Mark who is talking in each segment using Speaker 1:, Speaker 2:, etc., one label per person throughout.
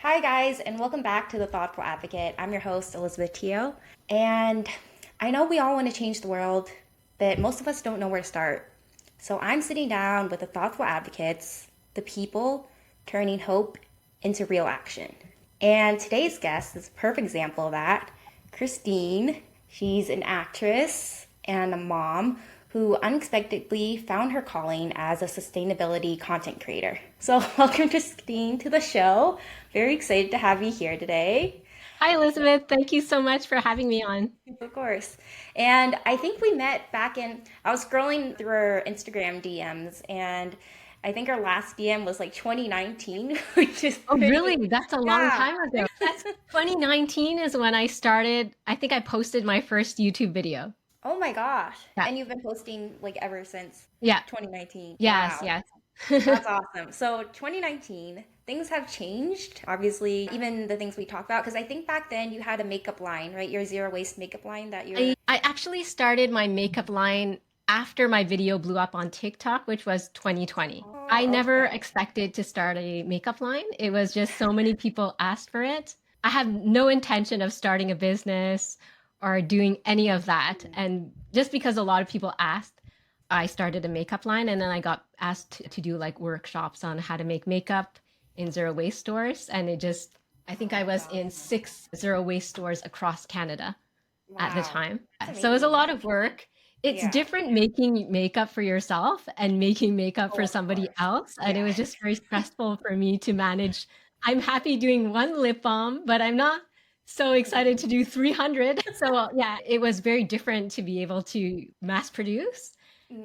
Speaker 1: Hi, guys, and welcome back to The Thoughtful Advocate. I'm your host, Elizabeth Teo. And I know we all want to change the world, but most of us don't know where to start. So I'm sitting down with the thoughtful advocates, the people turning hope into real action. And today's guest is a perfect example of that. Christine, she's an actress and a mom who unexpectedly found her calling as a sustainability content creator. So, welcome, Christine, to the show. Very excited to have you here today.
Speaker 2: Hi, Elizabeth. Thank you so much for having me on.
Speaker 1: Of course. And I think we met I was scrolling through our Instagram DMs, and I think our last DM was like 2019, which is
Speaker 2: Oh,
Speaker 1: pretty,
Speaker 2: really? That's a long
Speaker 1: yeah.
Speaker 2: time ago. That's 2019 is when I started. I think I posted my first YouTube video.
Speaker 1: Oh my gosh.
Speaker 2: Yeah.
Speaker 1: And you've been posting like ever since
Speaker 2: Yeah.
Speaker 1: 2019.
Speaker 2: Yes,
Speaker 1: Wow.
Speaker 2: yes.
Speaker 1: That's awesome. So 2019, things have changed. Obviously, even the things we talked about, because I think back then you had a makeup line, right? Your zero waste makeup line that you were.
Speaker 2: I actually started my makeup line after my video blew up on TikTok, which was 2020. I
Speaker 1: Oh,
Speaker 2: never
Speaker 1: okay.
Speaker 2: expected to start a makeup line. It was just so many people asked for it. I had no intention of starting a business or doing any of that. And just because a lot of people asked, I started a makeup line and then I got asked to do like workshops on how to make makeup in zero waste stores. And I think I was in six zero waste stores across Canada at the
Speaker 1: Wow.
Speaker 2: time.
Speaker 1: That's
Speaker 2: So it was a
Speaker 1: amazing.
Speaker 2: lot of work. It's
Speaker 1: Yeah.
Speaker 2: different making makeup for yourself and making makeup
Speaker 1: Oh,
Speaker 2: for
Speaker 1: of
Speaker 2: somebody
Speaker 1: course.
Speaker 2: else. And it
Speaker 1: Yeah.
Speaker 2: was just very stressful for me to manage. I'm happy doing one lip balm, but I'm not so excited to do 300. So, yeah, it was very different to be able to mass produce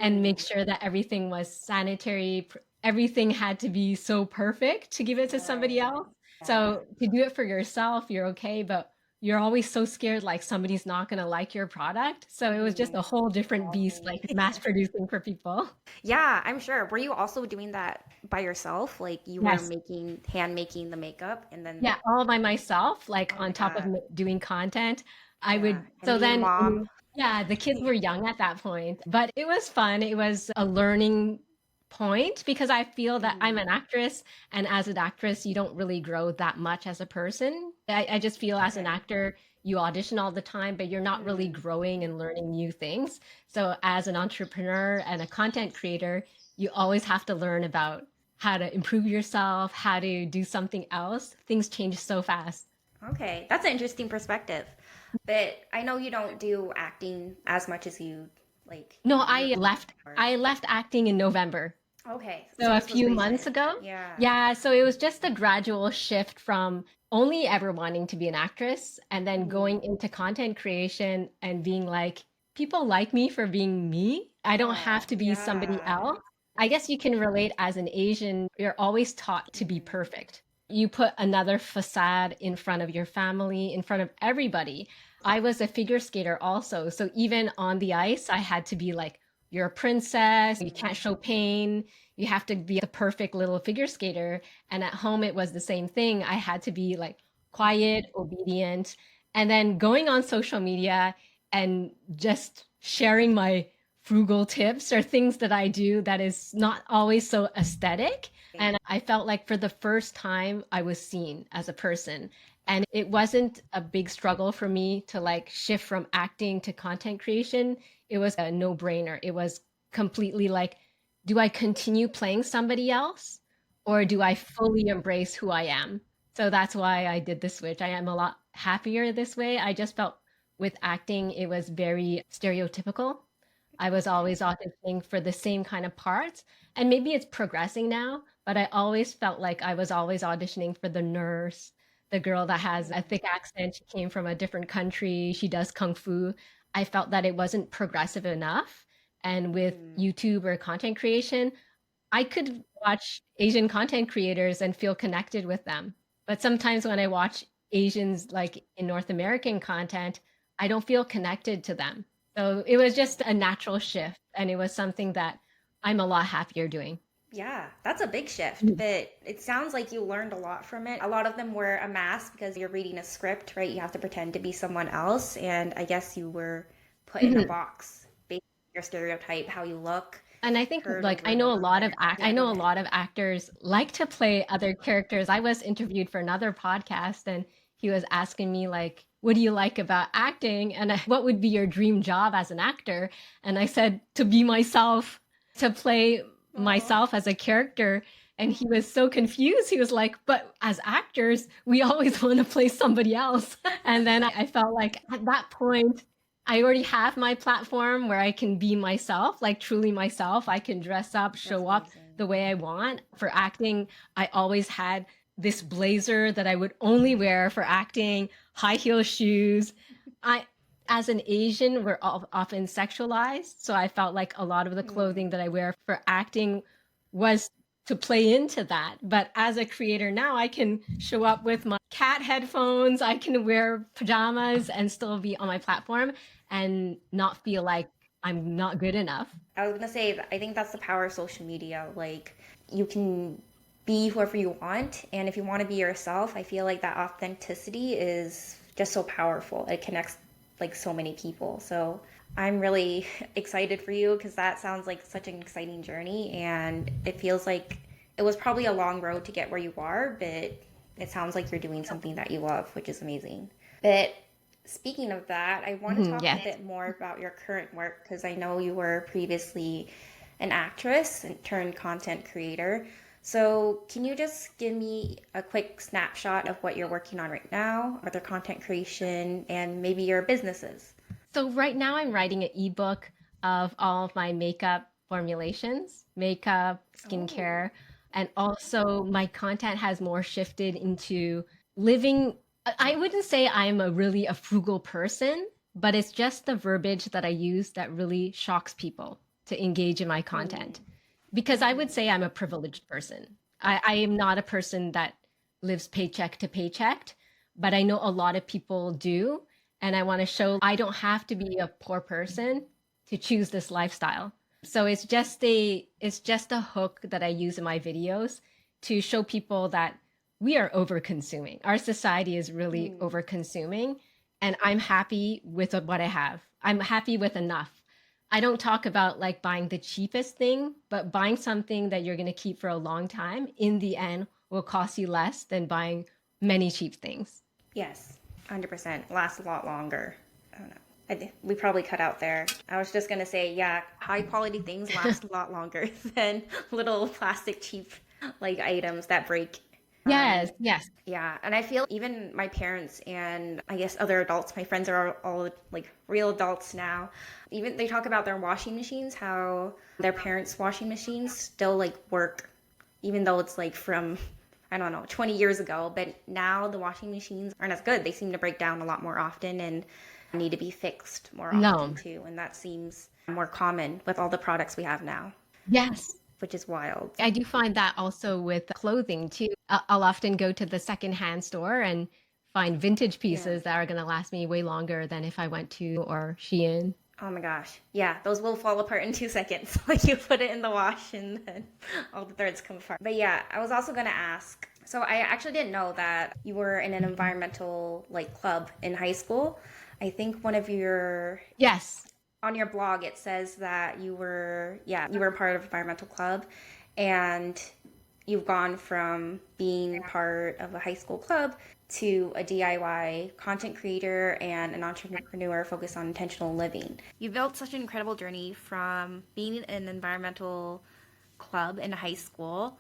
Speaker 2: and make
Speaker 1: Mm.
Speaker 2: sure that everything was sanitary. Everything had to be so perfect to give it to somebody
Speaker 1: Right.
Speaker 2: else.
Speaker 1: Yeah.
Speaker 2: So to do it for yourself, you're okay, but you're always so scared like somebody's not going to like your product. So it was just a
Speaker 1: Mm.
Speaker 2: whole different beast,
Speaker 1: Exactly.
Speaker 2: like mass producing for people.
Speaker 1: Yeah, I'm sure. Were you also doing that by yourself? Like you were
Speaker 2: Yes.
Speaker 1: hand making the makeup and then,
Speaker 2: Yeah, all by myself, like
Speaker 1: oh my
Speaker 2: on top of
Speaker 1: God.
Speaker 2: doing content. I
Speaker 1: Yeah.
Speaker 2: would,
Speaker 1: And
Speaker 2: so
Speaker 1: being a
Speaker 2: then,
Speaker 1: mom.
Speaker 2: yeah, the kids were young at that point, but it was fun. It was a learning point because I feel that I'm
Speaker 1: Mhm.
Speaker 2: an actress, and as an actress, you don't really grow that much as a person. I just feel as an
Speaker 1: Okay.
Speaker 2: actor, you audition all the time, but you're not really
Speaker 1: Mm.
Speaker 2: growing and learning new things. So as an entrepreneur and a content creator, you always have to learn about how to improve yourself, how to do something else. Things change so fast.
Speaker 1: Okay. That's an interesting perspective. But I know you don't do acting as much as
Speaker 2: No,
Speaker 1: you were before.
Speaker 2: I left acting in November.
Speaker 1: Okay.
Speaker 2: So
Speaker 1: So
Speaker 2: a
Speaker 1: this was
Speaker 2: few months
Speaker 1: recent.
Speaker 2: ago.
Speaker 1: Yeah.
Speaker 2: Yeah, so it was just a gradual shift from only ever wanting to be an actress and then going
Speaker 1: Mm.
Speaker 2: into content creation and being like, people like me for being me. I don't have
Speaker 1: Oh,
Speaker 2: to be somebody
Speaker 1: yeah.
Speaker 2: else. I guess you can relate as an Asian, you're always taught to be
Speaker 1: Mm.
Speaker 2: perfect. You put another facade in front of your family, in front of everybody. I was a figure skater also. So even on the ice, I had to be like, you're a princess, you can't show pain, you have to be the perfect little figure skater. And at home, it was the same thing. I had to be like quiet, obedient. And then going on social media and just sharing my frugal tips or things that I do that is not always so aesthetic. And I felt like for the first time, I was seen as a person. And it wasn't a big struggle for me to like shift from acting to content creation. It was a no brainer. It was completely like, do I continue playing somebody else or do I fully embrace who I am? So that's why I did the switch. I am a lot happier this way. I just felt with acting, it was very stereotypical. I was
Speaker 1: Okay.
Speaker 2: always auditioning for the same kind of parts. And maybe it's progressing now, but I always felt like I was always auditioning for the nurse, the girl that has a thick accent. She came from a different country. She does kung fu. I felt that it wasn't progressive enough. And with
Speaker 1: Mm.
Speaker 2: YouTube or content creation, I could watch Asian content creators and feel connected with them. But sometimes when I watch Asians like in North American content, I don't feel connected to them. So it was just a natural shift. And it was something that I'm a lot happier doing.
Speaker 1: Yeah, that's a big shift,
Speaker 2: Mhm.
Speaker 1: but it sounds like you learned a lot from it. A lot of them were a mask because you're reading a script, right? You have to pretend to be someone else, and I guess you were put in a
Speaker 2: Mhm.
Speaker 1: box based on your stereotype, how you look.
Speaker 2: And I think
Speaker 1: heard
Speaker 2: like
Speaker 1: over and over again.
Speaker 2: I
Speaker 1: Yeah, go
Speaker 2: know a
Speaker 1: ahead.
Speaker 2: lot of actors like to play other characters. I was interviewed for another podcast and he was asking me like, what do you like about acting? And what would be your dream job as an actor? And I said to be myself, to play
Speaker 1: Aw.
Speaker 2: myself as a character. And he was so confused. He was like, but as actors, we always want to play somebody else. And then I felt like at that point, I already have my platform where I can be myself, like truly myself. I can dress up,
Speaker 1: That's
Speaker 2: show up
Speaker 1: amazing.
Speaker 2: the way I want. For acting, I always had this blazer that I would only wear for acting, high heel shoes. I, as an Asian, we're often sexualized. So I felt like a lot of the clothing
Speaker 1: Hmm.
Speaker 2: that I wear for acting was to play into that. But as a creator now, I can show up with my cat headphones, I can wear pajamas and still be on my platform and not feel like I'm not good enough.
Speaker 1: I was gonna say, I think that's the power of social media. Like, you can be whoever you want, and if you want to be yourself, I feel like that authenticity is just so powerful. It connects like so many people. So I'm really excited for you because that sounds like such an exciting journey, and it feels like it was probably a long road to get where you are, but it sounds like you're doing something that you love, which is amazing. But speaking of that, I want to
Speaker 2: Mhm,
Speaker 1: talk a
Speaker 2: yes.
Speaker 1: bit more about your current work because I know you were previously an actress and turned content creator. So, can you just give me a quick snapshot of what you're working on right now, other content creation, and maybe your businesses?
Speaker 2: So right now I'm writing an ebook of all of my makeup formulations, makeup,
Speaker 1: Oh,
Speaker 2: skincare, and also my content has more shifted into living. I wouldn't say I'm a frugal person, but it's just the verbiage that I use that really shocks people to engage in my content. Because I would say I'm a privileged person. I am not a person that lives paycheck to paycheck, but I know a lot of people do. And I want to show I don't have to be a poor person to choose this lifestyle. So it's just a hook that I use in my videos to show people that we are over consuming. Our society is really over consuming, and I'm happy with what I have. I'm happy with enough. I don't talk about like buying the cheapest thing, but buying something that you're going to keep for a long time in the end will cost you less than buying many cheap things.
Speaker 1: yes, 100%. Lasts a lot longer. I don't know. We probably cut out there. I was just gonna say, yeah, high quality things last a lot longer than little plastic cheap like items that break.
Speaker 2: Yes, yes.
Speaker 1: Yeah, and I feel even my parents and I guess other adults, my friends are all like real adults now. Even they talk about their washing machines, how their parents' washing machines still like work, even though it's like from, I don't know, 20 years ago. But now the washing machines aren't as good. They seem to break down a lot more often and need to be fixed more often
Speaker 2: No.
Speaker 1: too. And that seems more common with all the products we have now,
Speaker 2: Yes.
Speaker 1: which is wild.
Speaker 2: I do find that also with clothing too. I'll often go to the secondhand store and find vintage
Speaker 1: Yeah.
Speaker 2: pieces that are going to last me way longer than if I went to or Shein.
Speaker 1: Oh my gosh. Yeah, those will fall apart in 2 seconds. Like you put it in the wash and then all the threads come apart. But yeah, I was also gonna ask. So I actually didn't know that you were in an environmental like club in high school. I think one of your
Speaker 2: Yes.
Speaker 1: on your blog it says that you were part of environmental club and you've gone from being part of a high school club to a DIY content creator and an entrepreneur focused on intentional living. You built such an incredible journey from being in an environmental club in high school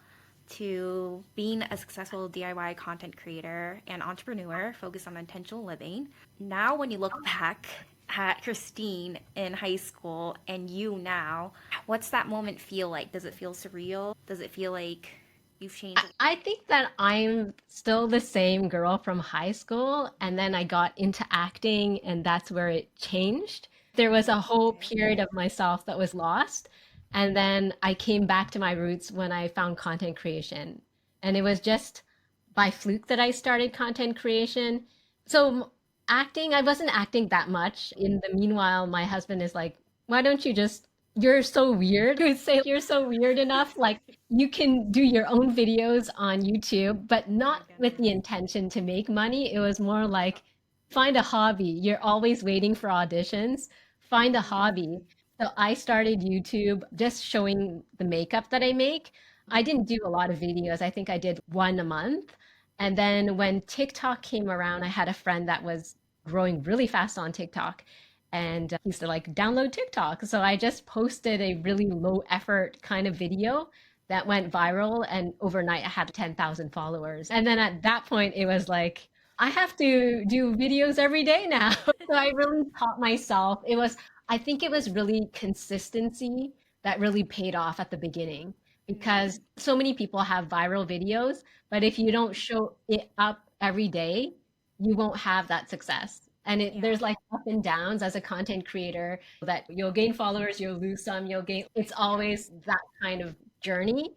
Speaker 1: to being a successful DIY content creator and entrepreneur focused on intentional living. Now, when you look back at Christine in high school and you now, what's that moment feel like? Does it feel surreal? Does it feel like you've changed?
Speaker 2: I think that I'm still the same girl from high school, and then I got into acting, and that's where it changed. There was a whole
Speaker 1: Okay.
Speaker 2: period of myself that was lost, and then I came back to my roots when I found content creation. And it was just by fluke that I started content creation. So acting, I wasn't acting that much. In the meanwhile, my husband is like, why don't you just, you're so weird. He would say, you're so weird enough. Like, you can do your own videos on YouTube, but
Speaker 1: Oh my
Speaker 2: not with the
Speaker 1: goodness.
Speaker 2: intention to make money. It was more like find a hobby. You're always waiting for auditions. Find a hobby. So I started YouTube just showing the makeup that I make. I didn't do a lot of videos. I think I did one a month. And then when TikTok came around, I had a friend that was growing really fast on TikTok. And he said, like, download TikTok. So I just posted a really low effort kind of video that went viral. And overnight, I had 10,000 followers. And then at that point, it was like, I have to do videos every day now. So I really taught myself. I think it was really consistency that really paid off at the beginning because
Speaker 1: Mm,
Speaker 2: so many people have viral videos, but if you don't show it up every day, you won't have that success. And
Speaker 1: yeah.
Speaker 2: there's like up and downs as a content creator that you'll gain followers, you'll lose some, it's always that kind of journey.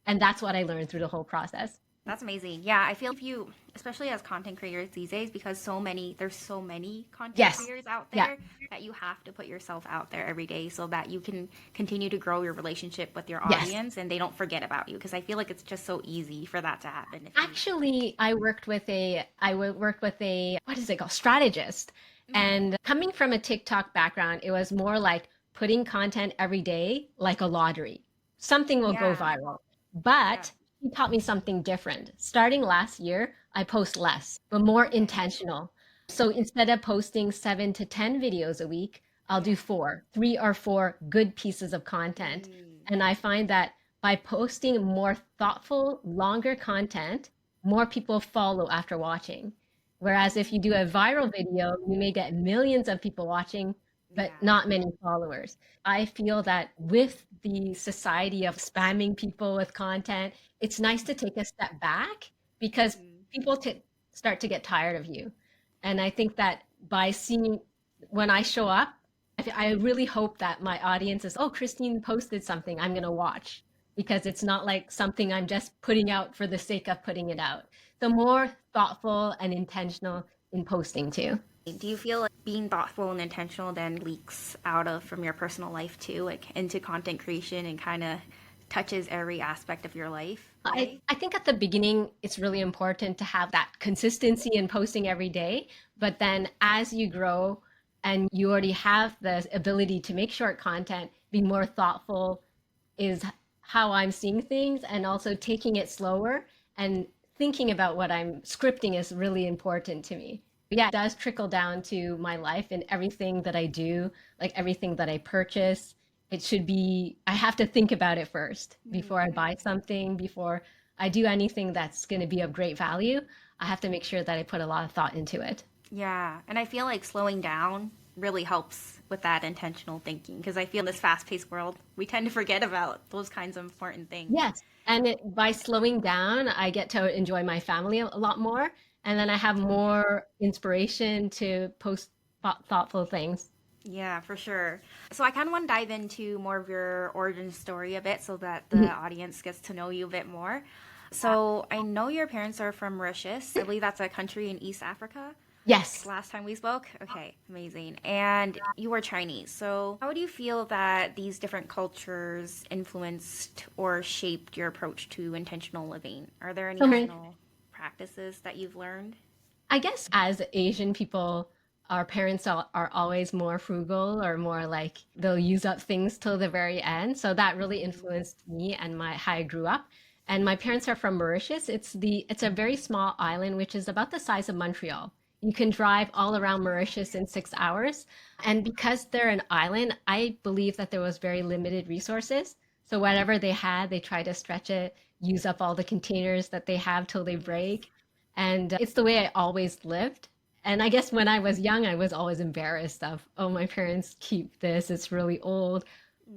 Speaker 2: And that's what I learned through the whole process.
Speaker 1: That's amazing. Yeah, I feel if you, especially as content creators these days, because there's so many content
Speaker 2: Yes.
Speaker 1: creators out
Speaker 2: Yeah.
Speaker 1: there that you have to put yourself out there every day so that you can continue to grow your relationship with your
Speaker 2: Yes.
Speaker 1: audience and they don't forget about you. Because I feel like it's just so easy for that to happen if you.
Speaker 2: Actually, worked with a, what is it called? Strategist.
Speaker 1: Mhm.
Speaker 2: And coming from a TikTok background, it was more like putting content every day like a lottery. Something will go
Speaker 1: Yeah,
Speaker 2: viral.
Speaker 1: yeah.
Speaker 2: But he taught me something different. Starting last year, I post less, but more
Speaker 1: Okay.
Speaker 2: intentional. So instead of posting 7 to 10 videos a week, I'll
Speaker 1: Yeah.
Speaker 2: do 3 or 4 good pieces of content.
Speaker 1: Mm,
Speaker 2: And I find that by posting more thoughtful, longer content, more people follow after watching. Whereas if you do a viral video, you may get millions of people watching, but
Speaker 1: yeah.
Speaker 2: not many followers. I feel that with the society of spamming people with content, it's nice to take a step back because
Speaker 1: Hmm.
Speaker 2: people start to get tired of you. And I think that by seeing when I show up, I really hope that my audience is, oh, Christine posted something, I'm going to watch because it's not like something I'm just putting out for the sake of putting it out. So more thoughtful and intentional in posting too.
Speaker 1: Do you feel like being thoughtful and intentional then leaks out of from your personal life too, like into content creation and kind of touches every aspect of your life?
Speaker 2: I think at the beginning, it's really important to have that consistency in posting every day. But then as you grow and you already have the ability to make short content, be more thoughtful is how I'm seeing things and also taking it slower and thinking about what I'm scripting is really important to me. But yeah, it does trickle down to my life and everything that I do, like everything that I purchase. It should be, I have to think about it first before I
Speaker 1: Mm,
Speaker 2: buy something, before I do anything that's going to be of great value. I have to make sure that I put a lot of thought into it.
Speaker 1: yeah, and I feel like slowing down really helps with that intentional thinking because I feel in this fast-paced world, we tend to forget about those kinds of important things.
Speaker 2: Yes. And by slowing down, I get to enjoy my family a lot more. And then I have more inspiration to post thoughtful things.
Speaker 1: Yeah, for sure. So I kind of want to dive into more of your origin story a bit so that the
Speaker 2: Mhm.
Speaker 1: audience gets to know you a bit more. So I know your parents are from Mauritius. I believe that's a country in East Africa.
Speaker 2: Yes.
Speaker 1: Last time we spoke? Okay, amazing. And you were Chinese. So how do you feel that these different cultures influenced or shaped your approach to intentional living? Are there any
Speaker 2: So
Speaker 1: intentional practices that you've learned?
Speaker 2: I guess as Asian people, our parents are always more frugal or more like they'll use up things till the very end. So that really
Speaker 1: Mm,
Speaker 2: influenced me and my how I grew up. And my parents are from Mauritius. It's a very small island which is about the size of Montreal. You can drive all around Mauritius in 6 hours. And because they're an island, I believe that there was very limited resources. So whatever they had, they try to stretch it, use up all the containers that they have till they
Speaker 1: yes.
Speaker 2: break. And it's the way I always lived. And I guess when I was young, I was always embarrassed of, oh, my parents keep this, it's really old.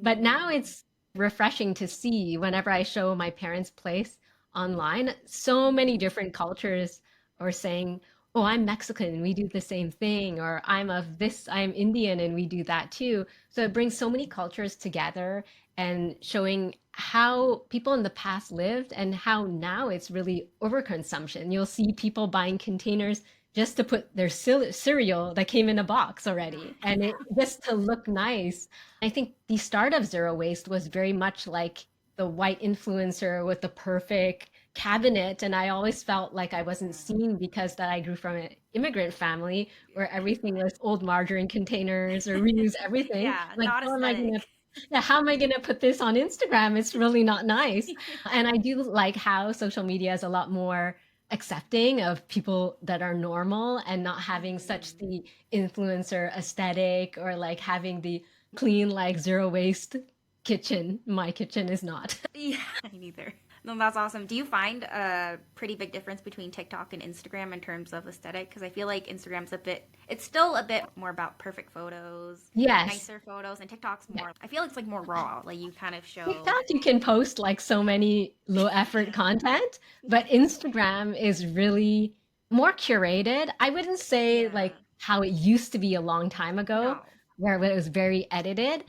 Speaker 2: But now
Speaker 1: Mm,
Speaker 2: it's refreshing to see whenever I show my parents' place online, so many different cultures are saying, oh, I'm Mexican and we do the same thing, or I'm Indian and we do that too. So it brings so many cultures together and showing how people in the past lived and how now it's really overconsumption. You'll see people buying containers just to put their cereal that came in a box already and it just to look nice. I think the start of zero waste was very much like the white influencer with the perfect cabinet, and I always felt like I wasn't seen because that I grew from an immigrant family where everything was old margarine containers or reuse everything.
Speaker 1: Yeah,
Speaker 2: Like,
Speaker 1: not
Speaker 2: how am I gonna,
Speaker 1: aesthetic.
Speaker 2: yeah, how am I gonna put this on Instagram? It's really not nice. And I do like how social media is a lot more accepting of people that are normal and not having such
Speaker 1: Mhm.
Speaker 2: the influencer aesthetic or like having the clean, like zero waste kitchen. My kitchen is not.
Speaker 1: Yeah, me neither. No, that's awesome. Do you find a pretty big difference between TikTok and Instagram in terms of aesthetic? Because I feel like Instagram's it's still a bit more about perfect photos,
Speaker 2: Yes.
Speaker 1: nicer photos, and TikTok's more, I feel it's like more raw. Like you kind of show,
Speaker 2: TikTok, you can post like so many low effort content, but Instagram is really more curated. I wouldn't say like
Speaker 1: yeah,
Speaker 2: how it used to be a long time ago,
Speaker 1: no,
Speaker 2: where it was very edited,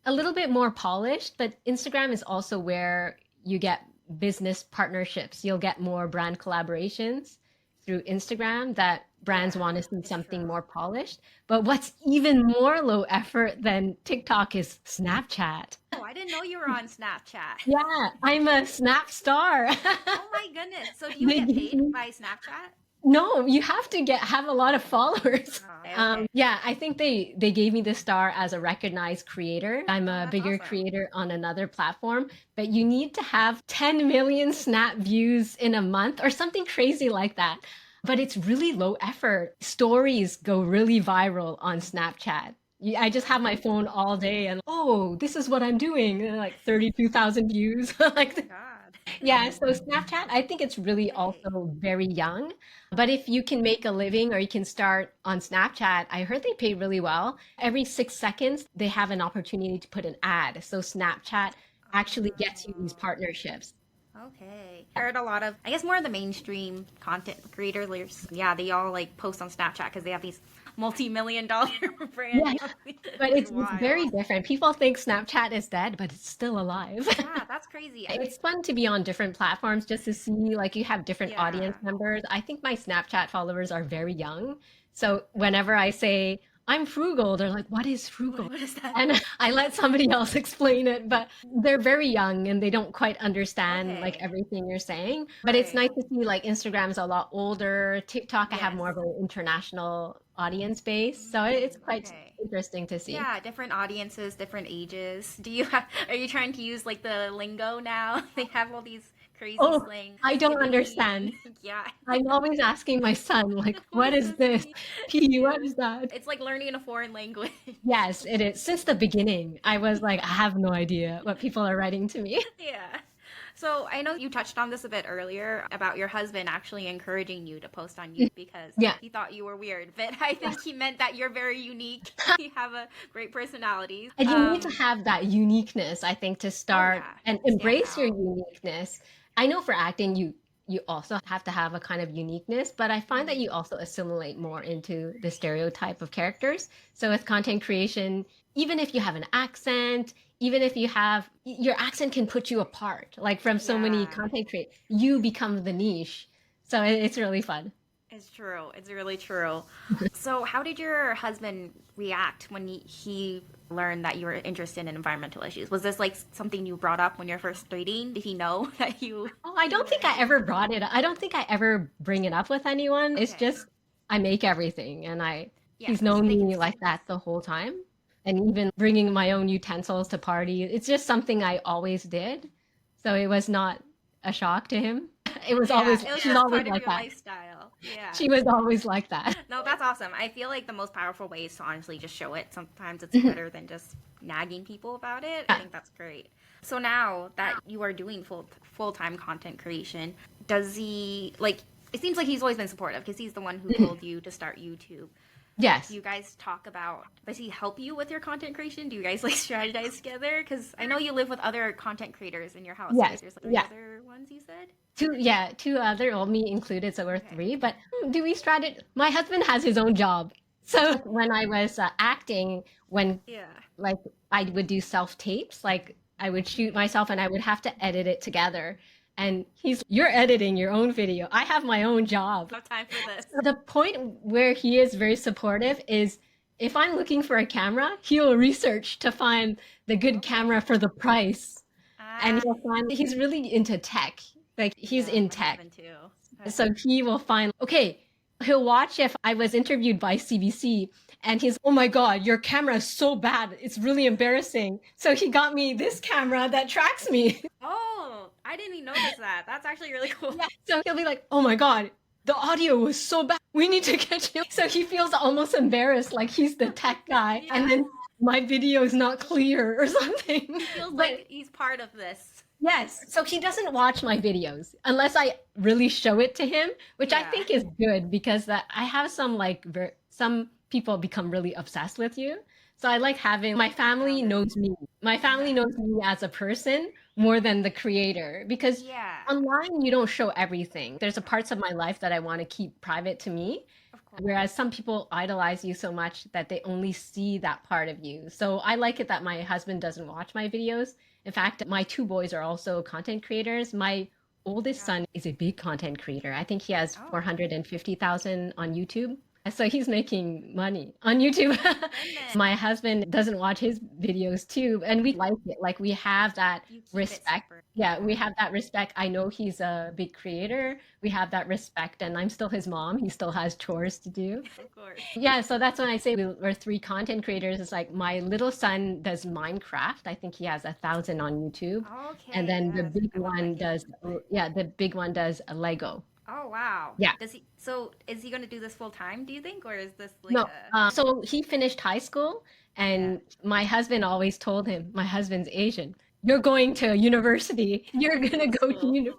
Speaker 2: a little bit more polished, but Instagram is also where you get business partnerships. You'll get more brand collaborations through Instagram that brands
Speaker 1: yeah,
Speaker 2: want to see
Speaker 1: it's
Speaker 2: something
Speaker 1: true.
Speaker 2: more polished. But what's even more low effort than TikTok is Snapchat.
Speaker 1: Oh, I didn't know you were on Snapchat.
Speaker 2: Yeah, I'm a Snap star.
Speaker 1: Oh my goodness. So do you
Speaker 2: They
Speaker 1: get
Speaker 2: gave
Speaker 1: paid
Speaker 2: me
Speaker 1: by Snapchat?
Speaker 2: no, you have to get have a lot of followers.
Speaker 1: Oh, okay.
Speaker 2: Yeah, I think they gave me the star as a recognized creator. I'm
Speaker 1: Oh,
Speaker 2: a
Speaker 1: that's
Speaker 2: bigger
Speaker 1: awesome.
Speaker 2: creator on another platform, but you need to have 10 million Snap views in a month or something crazy like that. But it's really low effort. Stories go really viral on Snapchat. I just have my phone all day and oh, this is what I'm doing. And like 32,000 views.
Speaker 1: Oh
Speaker 2: Like
Speaker 1: my God.
Speaker 2: yeah, so Snapchat, I think it's really
Speaker 1: Okay.
Speaker 2: also very young. But if you can make a living or you can start on Snapchat, I heard they pay really well. Every 6 seconds, they have an opportunity to put an ad. So Snapchat actually gets you these partnerships.
Speaker 1: Okay. I heard a lot of, I guess more of the mainstream content creators, yeah, they all like post on Snapchat because they have these multi-million dollar
Speaker 2: Yeah,
Speaker 1: brands.
Speaker 2: but
Speaker 1: It's
Speaker 2: it's very
Speaker 1: wild.
Speaker 2: different. People think Snapchat is dead, but it's still alive.
Speaker 1: Yeah, that's crazy.
Speaker 2: It's fun to be on different platforms just to see, like, you have different audience
Speaker 1: Yeah.
Speaker 2: members. I think my Snapchat followers are very young. So whenever I say I'm frugal, they're like, what is frugal?
Speaker 1: What is that?
Speaker 2: And I let somebody else explain it, but they're very young and they don't quite understand like
Speaker 1: Okay.
Speaker 2: everything you're saying. But it's
Speaker 1: Right.
Speaker 2: nice to see like Instagram's a lot older. TikTok, I have
Speaker 1: Yes.
Speaker 2: more of an international audience base. So it's quite
Speaker 1: Okay.
Speaker 2: interesting to see.
Speaker 1: Yeah, different audiences, different ages. Are you trying to use like the lingo now? They have all these crazy
Speaker 2: Oh,
Speaker 1: slang,
Speaker 2: I don't
Speaker 1: hibiki and
Speaker 2: understand.
Speaker 1: yeah.
Speaker 2: I'm always asking my son, like,
Speaker 1: What
Speaker 2: what
Speaker 1: does
Speaker 2: is
Speaker 1: this
Speaker 2: this?
Speaker 1: mean?
Speaker 2: P, what
Speaker 1: Yeah.
Speaker 2: is that?
Speaker 1: It's like learning a foreign language.
Speaker 2: Yes, it is. Since the beginning, I was like, I have no idea what people are writing to me.
Speaker 1: Yeah. So I know you touched on this a bit earlier about your husband actually encouraging you to post on YouTube because
Speaker 2: Yeah.
Speaker 1: he thought you were weird, but I think he meant that you're very unique. You have a great personality.
Speaker 2: And you need to have that uniqueness, I think, to
Speaker 1: Oh
Speaker 2: start
Speaker 1: yeah,
Speaker 2: and
Speaker 1: stand
Speaker 2: embrace your
Speaker 1: out.
Speaker 2: uniqueness. I know for acting, you also have to have a kind of uniqueness, but I find that you
Speaker 1: Mhm.
Speaker 2: also assimilate more into the stereotype of characters. So with content creation, even if you have an accent, even if you have your accent can put you apart. Like from so many
Speaker 1: Yeah.
Speaker 2: content create, you become the niche. So it's really fun.
Speaker 1: It's true. It's really true. So, how did your husband react when he learned that you were interested in environmental issues? Was this like something you brought up when you're first dating? Did he know that
Speaker 2: Oh, I
Speaker 1: you
Speaker 2: don't
Speaker 1: were
Speaker 2: think I
Speaker 1: into?
Speaker 2: ever brought it. I don't think I ever bring it up with anyone. It's
Speaker 1: Okay.
Speaker 2: just I make everything, and I
Speaker 1: Yeah,
Speaker 2: he's known
Speaker 1: they can
Speaker 2: me
Speaker 1: see.
Speaker 2: like that the whole time. And even bringing my own utensils to parties, it's just something I always did. So it was not a shock to him. It was
Speaker 1: Yeah,
Speaker 2: always
Speaker 1: it was
Speaker 2: she's
Speaker 1: just
Speaker 2: always
Speaker 1: part of
Speaker 2: like
Speaker 1: your
Speaker 2: that.
Speaker 1: lifestyle. Yeah.
Speaker 2: She was always like that.
Speaker 1: No, that's awesome. I feel like the most powerful way is to honestly just show it. Sometimes it's better than just nagging people about it. I
Speaker 2: Yeah.
Speaker 1: think that's great. So now that you are doing full-time content creation, does he like it seems like he's always been supportive because he's the one who told you to start YouTube. Do
Speaker 2: Yes.
Speaker 1: you guys talk about does he help you with your content creation? Do you guys like strategize together? Because I know you live with other content creators in your house, right?
Speaker 2: Yes.
Speaker 1: There's like three
Speaker 2: Yeah.
Speaker 1: other ones you said?
Speaker 2: Two other, well, me included, so we're
Speaker 1: Okay.
Speaker 2: three. But do we strategize? My husband has his own job. So when I was acting, when
Speaker 1: Yeah.
Speaker 2: like I would do self tapes, like I would shoot myself and I would have to edit it together. And you're editing your own video. I have my own job.
Speaker 1: No time for this.
Speaker 2: The point where he is very supportive is if I'm looking for a camera, he will research to find the good camera
Speaker 1: Okay.
Speaker 2: for the price. And
Speaker 1: Ah,
Speaker 2: he'll find he's really into tech. Like he's
Speaker 1: Yeah,
Speaker 2: in
Speaker 1: my
Speaker 2: tech.
Speaker 1: husband too.
Speaker 2: So he will find, okay, he'll watch if I was interviewed by CBC and he's, oh my God, your camera is so bad. It's really embarrassing. So he got me this camera that tracks me.
Speaker 1: Oh, I didn't even notice that. That's actually really cool.
Speaker 2: Yeah. So he'll be like, oh my God, the audio was so bad. We need to get you. So he feels almost embarrassed, like he's the tech guy.
Speaker 1: Yeah.
Speaker 2: And then my video is not clear or something.
Speaker 1: He feels
Speaker 2: But
Speaker 1: like he's part of this.
Speaker 2: yes, so he doesn't watch my videos unless I really show it to him, which I
Speaker 1: Yeah.
Speaker 2: think is good because that I have some some people become really obsessed with you. So I like having my family
Speaker 1: Grounded.
Speaker 2: knows me. My family knows me as a person more than the creator because
Speaker 1: Yeah,
Speaker 2: online you don't show everything. There's a parts of my life that I want to keep private to me.
Speaker 1: of course.
Speaker 2: Whereas some people idolize you so much that they only see that part of you. So I like it that my husband doesn't watch my videos. In fact, my two boys are also content creators. My oldest
Speaker 1: Yeah.
Speaker 2: son is a big content creator. I think he has
Speaker 1: Oh,
Speaker 2: 450,000 on YouTube. So he's making money on YouTube.
Speaker 1: goodness.
Speaker 2: My husband doesn't watch his videos too, and we like it. Like we have that
Speaker 1: You keep it
Speaker 2: respect.
Speaker 1: separate.
Speaker 2: Yeah, we have that respect. I know he's a big creator. We have that respect, and I'm still his mom. He still has chores to do.
Speaker 1: Of course.
Speaker 2: Yeah, so that's when I say we're three content creators. It's like my little son does Minecraft. I think he has 1,000 on YouTube. And
Speaker 1: Okay,
Speaker 2: then the
Speaker 1: yes.
Speaker 2: big
Speaker 1: I love that
Speaker 2: one
Speaker 1: game.
Speaker 2: does, yeah, the big one does a Lego.
Speaker 1: Oh, wow.
Speaker 2: Yeah.
Speaker 1: Does he, so is he going to do this full time, do you think? Or is this like
Speaker 2: No,
Speaker 1: a,
Speaker 2: so he finished high school,
Speaker 1: yeah.
Speaker 2: and my husband always told him, my husband's Asian, you're going to university, you're gonna go to
Speaker 1: School.
Speaker 2: uni.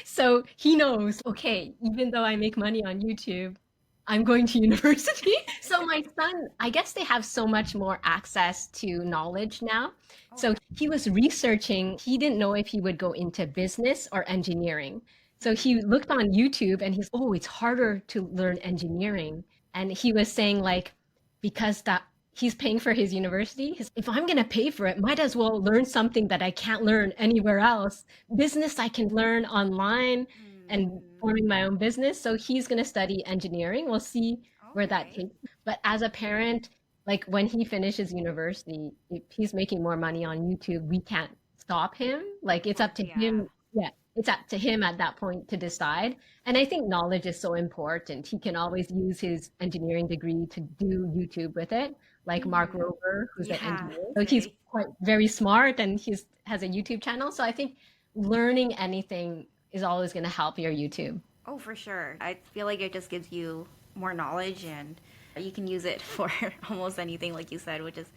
Speaker 2: So he knows, okay, even though I make money on YouTube, I'm going to university. So my son, I guess they have so much more access to knowledge now.
Speaker 1: Oh,
Speaker 2: So he was researching, he didn't know if he would go into business or engineering. So he looked on YouTube and he's, oh, it's harder to learn engineering. And he was saying like, because that he's paying for his university, if I'm going to pay for it, might as well learn something that I can't learn anywhere else. Business I can learn online and
Speaker 1: mm,
Speaker 2: forming my own business. So he's going to study engineering. We'll see where that
Speaker 1: okay.
Speaker 2: takes. But as a parent, like when he finishes university, if he's making more money on YouTube, we can't stop him. Like
Speaker 1: Of
Speaker 2: it's
Speaker 1: course,
Speaker 2: up to
Speaker 1: yeah.
Speaker 2: him. Yeah, it's up to him at that point to decide. And I think knowledge is so important. He can always use his engineering degree to do YouTube with it, like Mark
Speaker 1: Mm,
Speaker 2: Rover, who's an
Speaker 1: yeah,
Speaker 2: engineer. So he's
Speaker 1: say.
Speaker 2: quite very smart and he's has a YouTube channel. So I think learning anything is always going to help your YouTube.
Speaker 1: Oh, for sure. I feel like it just gives you more knowledge and you can use it for almost anything, like you said, which is,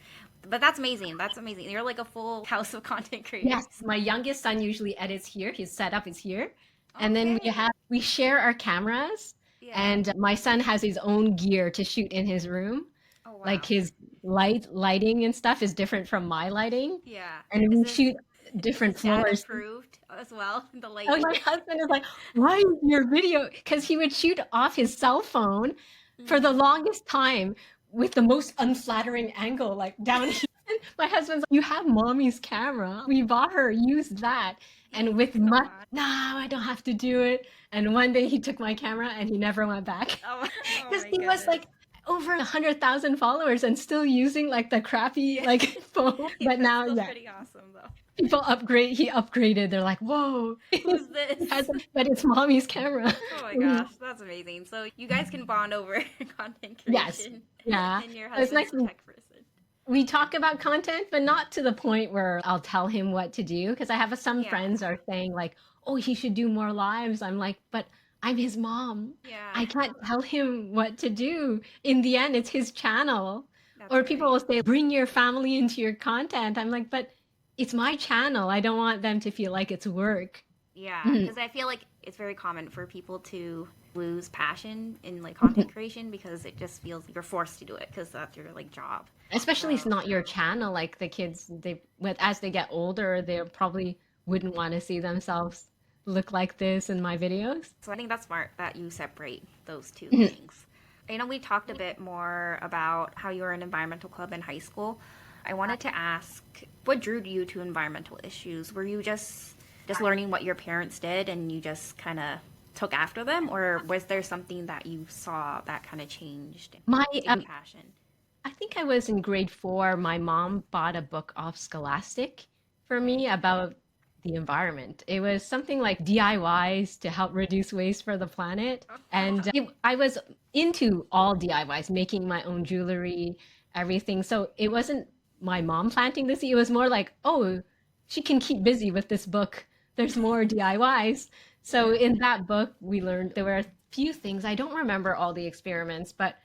Speaker 1: but that's amazing. That's amazing. You're like a full house of content creators.
Speaker 2: Yes, my youngest son usually edits here. His setup is here. And then
Speaker 1: Okay.
Speaker 2: we share our cameras
Speaker 1: Yeah.
Speaker 2: and my son has his own gear to shoot in his room.
Speaker 1: Oh,
Speaker 2: Like
Speaker 1: wow.
Speaker 2: his lighting and stuff is different from my lighting.
Speaker 1: Yeah.
Speaker 2: And
Speaker 1: Is
Speaker 2: we
Speaker 1: this
Speaker 2: shoot
Speaker 1: is his
Speaker 2: different
Speaker 1: dad
Speaker 2: floors.
Speaker 1: approved as well? The
Speaker 2: Oh,
Speaker 1: lighting?
Speaker 2: my husband is like, why is your video? Because he would shoot off his cell phone for the
Speaker 1: Mm.
Speaker 2: longest time with the most unflattering angle, like down here. My husband's like, you have mommy's camera. We bought her, use that. And with
Speaker 1: Come
Speaker 2: much,
Speaker 1: on.
Speaker 2: no, I don't have to do it. And one day he took my camera and he never went back.
Speaker 1: Oh, oh
Speaker 2: Because
Speaker 1: my
Speaker 2: he was
Speaker 1: goodness.
Speaker 2: like over 100,000 followers and still using like the crappy
Speaker 1: Yeah.
Speaker 2: like phone.
Speaker 1: Yeah,
Speaker 2: But
Speaker 1: that's
Speaker 2: now,
Speaker 1: still
Speaker 2: yeah,
Speaker 1: pretty awesome though.
Speaker 2: people upgrade. He upgraded. They're like, whoa,
Speaker 1: Who's
Speaker 2: he has,
Speaker 1: this?
Speaker 2: but it's mommy's camera.
Speaker 1: Oh my gosh, that's amazing. So you guys can bond over content
Speaker 2: Yes,
Speaker 1: creation
Speaker 2: yeah.
Speaker 1: and your
Speaker 2: So it's
Speaker 1: husband's
Speaker 2: nice.
Speaker 1: a tech person.
Speaker 2: We talk about content, but not to the point where I'll tell him what to do. Because I have some
Speaker 1: Yeah.
Speaker 2: friends are saying like, "Oh, he should do more lives." I'm like, but I'm his mom.
Speaker 1: Yeah.
Speaker 2: I can't tell him what to do. In the end, it's his channel.
Speaker 1: That's
Speaker 2: Or people
Speaker 1: right.
Speaker 2: will say, "Bring your family into your content." I'm like, but it's my channel. I don't want them to feel like it's work.
Speaker 1: Yeah,
Speaker 2: Mhm.
Speaker 1: because I feel like it's very common for people to lose passion in like content creation because it just feels like you're forced to do it because that's your like job.
Speaker 2: Especially it's
Speaker 1: So,
Speaker 2: not your channel. Like the kids, as they get older, they probably wouldn't want to see themselves look like this in my videos.
Speaker 1: so I think that's smart that you separate those two
Speaker 2: Mhm.
Speaker 1: things. I know we talked a bit more about how you were in environmental club in high school. I wanted to ask, what drew you to environmental issues? Were you just learning what your parents did and you just kind of took after them, or was there something that you saw that kind of changed and
Speaker 2: My,
Speaker 1: gave you passion?
Speaker 2: I think I was in grade 4. My mom bought a book off Scholastic for me about the environment. It was something like DIYs to help reduce waste for the planet. And I was into all DIYs, making my own jewelry, everything. So it wasn't my mom planting the seed. It was more like, oh, she can keep busy with this book. There's more DIYs. So in that book, we learned there were a few things. I don't remember all the experiments, but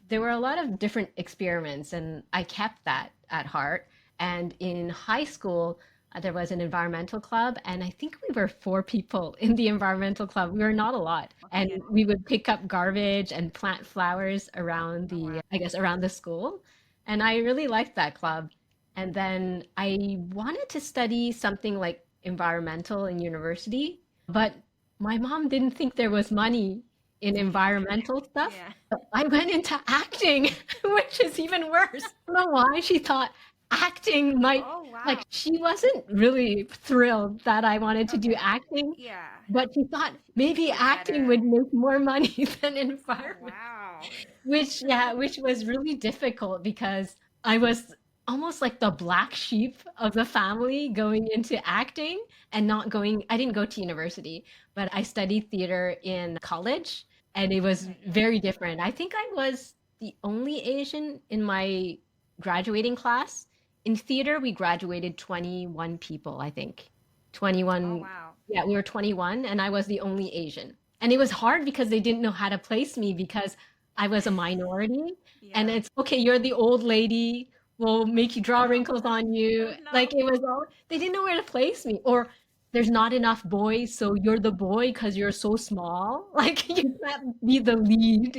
Speaker 2: there were a lot of different experiments, and I kept that at heart. And in high school, there was an environmental club, and I think we were four people in the environmental club. We were not a lot, and
Speaker 1: Yeah.
Speaker 2: we would pick up garbage and plant flowers around
Speaker 1: Oh, wow.
Speaker 2: I guess, around the school. And I really liked that club. And then I wanted to study something like environmental in university, but my mom didn't think there was money in environmental stuff.
Speaker 1: Yeah.
Speaker 2: I went into acting, which is even worse. I don't know why she thought acting might,
Speaker 1: Oh, wow.
Speaker 2: like, she wasn't really thrilled that I wanted to do
Speaker 1: Okay.
Speaker 2: acting,
Speaker 1: Yeah.
Speaker 2: but she thought maybe
Speaker 1: It's
Speaker 2: acting
Speaker 1: better.
Speaker 2: would make more money than
Speaker 1: Oh,
Speaker 2: environment,
Speaker 1: wow.
Speaker 2: which, yeah, which was really difficult because I was almost like the black sheep of the family going into acting and not going, I didn't go to university, but I studied theater in college and it was
Speaker 1: Okay.
Speaker 2: very different. I think I was the only Asian in my graduating class. In theater, we graduated 21 people, I think.
Speaker 1: Oh,
Speaker 2: 21,
Speaker 1: wow.
Speaker 2: yeah, we were 21 and I was the only Asian. And it was hard because they didn't know how to place me because I was a minority. And
Speaker 1: Yeah.
Speaker 2: it's okay, you're the old lady, we'll make you draw wrinkles on you.
Speaker 1: Oh,
Speaker 2: Like
Speaker 1: no.
Speaker 2: it was all, they didn't know where to place me. Or there's not enough boys, so you're the boy because you're so small. Like you can't be the lead.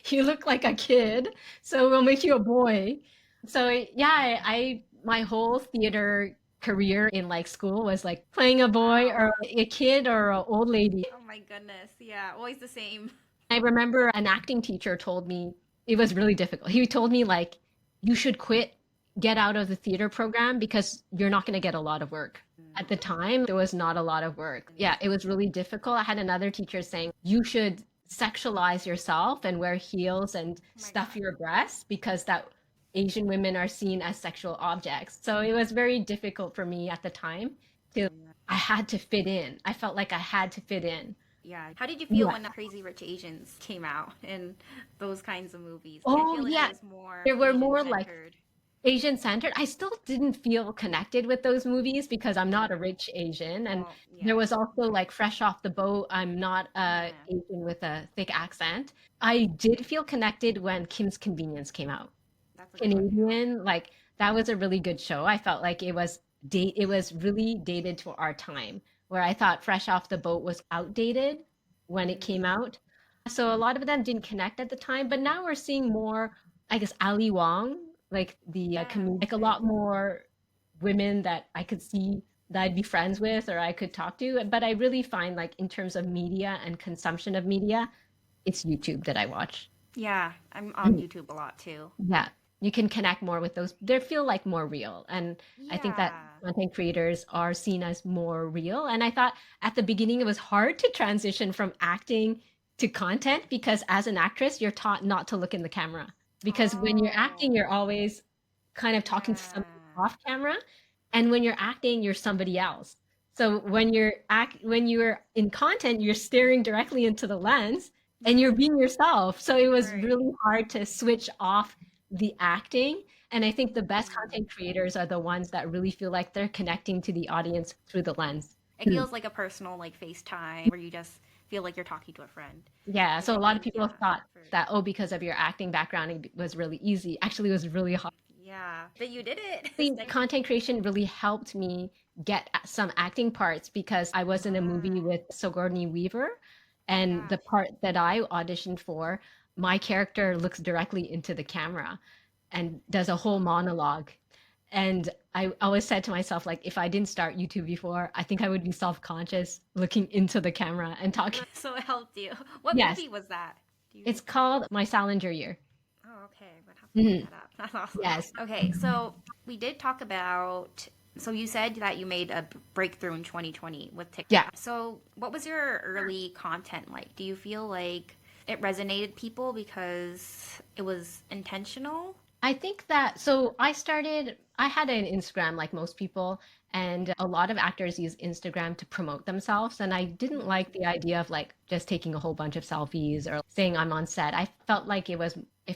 Speaker 2: You look like a kid, so we'll make you a boy. So yeah, my whole theater career in like school was like playing a boy
Speaker 1: Wow.
Speaker 2: or a kid or an old lady.
Speaker 1: Oh, my goodness. Yeah. Always the same.
Speaker 2: I remember an acting teacher told me it was really difficult. He told me like you should quit, get out of the theater program because you're not going to get a lot of work. At the time, there was not a lot of work. Yeah, it was really difficult. I had another teacher saying you should sexualize yourself and wear heels and
Speaker 1: Oh, my
Speaker 2: stuff
Speaker 1: God.
Speaker 2: your breasts because that Asian women are seen as sexual objects. So it was very difficult for me at the time to, I had to fit in. I felt like I had to fit in.
Speaker 1: Yeah. How did you feel
Speaker 2: Yeah.
Speaker 1: when Crazy Rich Asians came out and those kinds of movies? Did it
Speaker 2: Oh,
Speaker 1: feel like it
Speaker 2: yeah.
Speaker 1: was more
Speaker 2: There were
Speaker 1: Asian
Speaker 2: more like
Speaker 1: centered?
Speaker 2: Asian centered. I still didn't feel connected with those movies because I'm not a rich Asian. And
Speaker 1: Well,
Speaker 2: there
Speaker 1: yeah.
Speaker 2: was also like Fresh Off the Boat. I'm not a
Speaker 1: Yeah.
Speaker 2: Asian with a thick accent. I did feel connected when Kim's Convenience came out.
Speaker 1: That's a good one too.
Speaker 2: Canadian, like that was a really good show. I felt like it was really dated to our time, where I thought Fresh Off the Boat was outdated when it came out. So a lot of them didn't connect at the time, but now we're seeing more, I guess, Ali Wong, like the
Speaker 1: Yeah.
Speaker 2: like a lot more women that I could see that I'd be friends with or I could talk to. But I really find like in terms of media and consumption of media, it's YouTube that I watch.
Speaker 1: Yeah. I'm on YouTube a lot too.
Speaker 2: Yeah, you can connect more with those. They feel like more real. And I think that
Speaker 1: Yeah.
Speaker 2: content creators are seen as more real. And I thought at the beginning it was hard to transition from acting to content because as an actress, you're taught not to look in the camera. Because when you're acting,
Speaker 1: Oh.
Speaker 2: you're always kind of talking to
Speaker 1: Yeah.
Speaker 2: somebody off camera. And when you're acting, you're somebody else. So when you're in content, you're staring directly into the lens and you're being yourself. So it was
Speaker 1: Right.
Speaker 2: really hard to switch off the acting. And I think the best
Speaker 1: Mm.
Speaker 2: content creators are the ones that really feel like they're connecting to the audience through the lens.
Speaker 1: It feels like a personal like FaceTime where you just feel like you're talking to a friend.
Speaker 2: Yeah,
Speaker 1: Which
Speaker 2: so
Speaker 1: I
Speaker 2: a lot of
Speaker 1: think,
Speaker 2: people
Speaker 1: yeah.
Speaker 2: have thought
Speaker 1: For,
Speaker 2: that, oh, because of your acting background, it was really easy. Actually, it was really hard.
Speaker 1: yeah. But you did it.
Speaker 2: The content creation really helped me get some acting parts because I was in a movie
Speaker 1: Ah,
Speaker 2: with Sigourney Weaver,
Speaker 1: oh my
Speaker 2: and the
Speaker 1: gosh.
Speaker 2: part that I auditioned for, my character looks directly into the camera and does a whole monologue. And I always said to myself, like, if I didn't start YouTube before, I think I would be self-conscious looking into the camera and talking.
Speaker 1: So it helped you. What
Speaker 2: Yes,
Speaker 1: movie was that? Do you?
Speaker 2: it's called My Salinger Year.
Speaker 1: Oh, okay. I'm gonna have to look
Speaker 2: Mhm.
Speaker 1: that up. That's awesome.
Speaker 2: Yes.
Speaker 1: Okay, so we did talk about. So you said that you made a breakthrough in 2020 with
Speaker 2: Yeah.
Speaker 1: TikTok. So what was your early content like? Do you feel like it resonated people because it was intentional?
Speaker 2: I think that so I had an Instagram like most people, and a lot of actors use Instagram to promote themselves. And I didn't like the idea of like just taking a whole bunch of selfies or saying I'm on set. I felt like it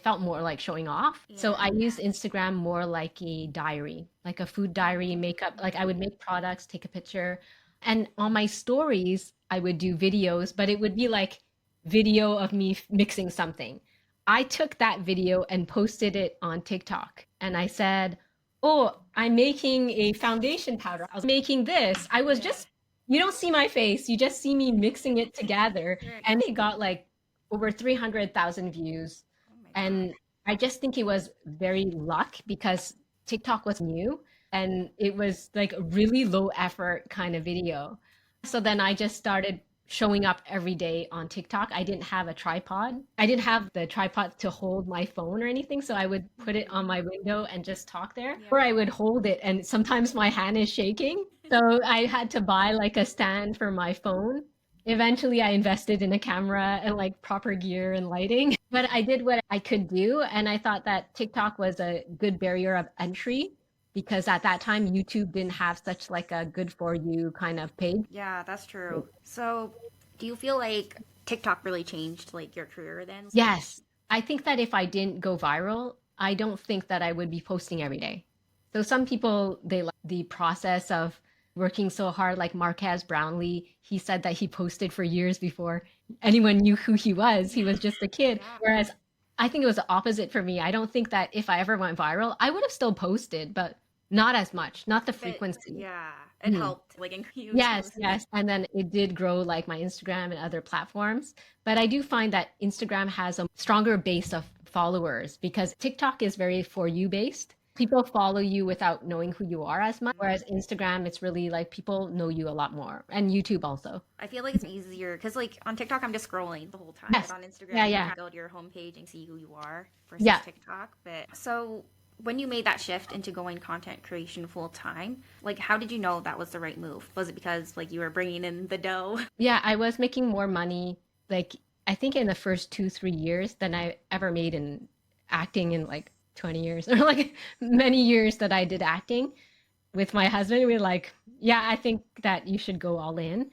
Speaker 2: felt more like showing off. So
Speaker 1: Yeah.
Speaker 2: I used Instagram more like a diary, like a food diary, makeup. Like I would make products, take a picture, and on my stories, I would do videos, but it would be like video of me mixing something. I took that video and posted it on TikTok. And I said, "Oh, I'm making a foundation powder. I was making this. I was
Speaker 1: Yeah.
Speaker 2: just, you don't see my face. You just see me mixing it together."
Speaker 1: Right.
Speaker 2: And it got like over 300,000 views.
Speaker 1: Oh my God.
Speaker 2: And I just think it was very luck because TikTok was new and it was like a really low effort kind of video. So then I just started showing up every day on TikTok. I didn't have a tripod. I didn't have the tripod to hold my phone or anything. So I would put it on my window and just talk there,
Speaker 1: Yeah.
Speaker 2: or I would hold it. And sometimes my hand is shaking. So I had to buy like a stand for my phone. Eventually, I invested in a camera and like proper gear and lighting. But I did what I could do. And I thought that TikTok was a good barrier of entry because at that time, YouTube didn't have such like a good for you kind of page.
Speaker 1: Yeah, that's true. So, do you feel like TikTok really changed like your career then?
Speaker 2: Yes. I think that if I didn't go viral, I don't think that I would be posting every day. So some people, they like the process of working so hard, like Marquez Brownlee. He said that he posted for years before anyone knew who he was. He was just a kid.
Speaker 1: Yeah.
Speaker 2: Whereas I think it was the opposite for me. I don't think that if I ever went viral, I would have still posted, but not as much, not the
Speaker 1: But
Speaker 2: frequency.
Speaker 1: yeah, it
Speaker 2: Mhm.
Speaker 1: helped like increase you to
Speaker 2: Yes, yes. And then it did grow like my Instagram and other platforms. But I do find that Instagram has a stronger base of followers because TikTok is very for you based. People follow you without knowing who you are as much. Whereas Instagram, it's really like people know you a lot more. And YouTube also.
Speaker 1: I feel like it's easier because like on TikTok I'm just scrolling the whole time, but
Speaker 2: Yes.
Speaker 1: on
Speaker 2: Yeah,
Speaker 1: Instagram you can
Speaker 2: yeah.
Speaker 1: kind of go to your homepage and see who you are versus
Speaker 2: Yeah.
Speaker 1: TikTok. But so when you made that shift into going content creation full time, like how did you know that was the right move? Was it because like you were bringing in the dough?
Speaker 2: Yeah, I was making more money, like I think in the first 2, 3 years than I ever made in acting in like 20 years or like many years that I did acting. With my husband, we are like, yeah, I think that you should go all in.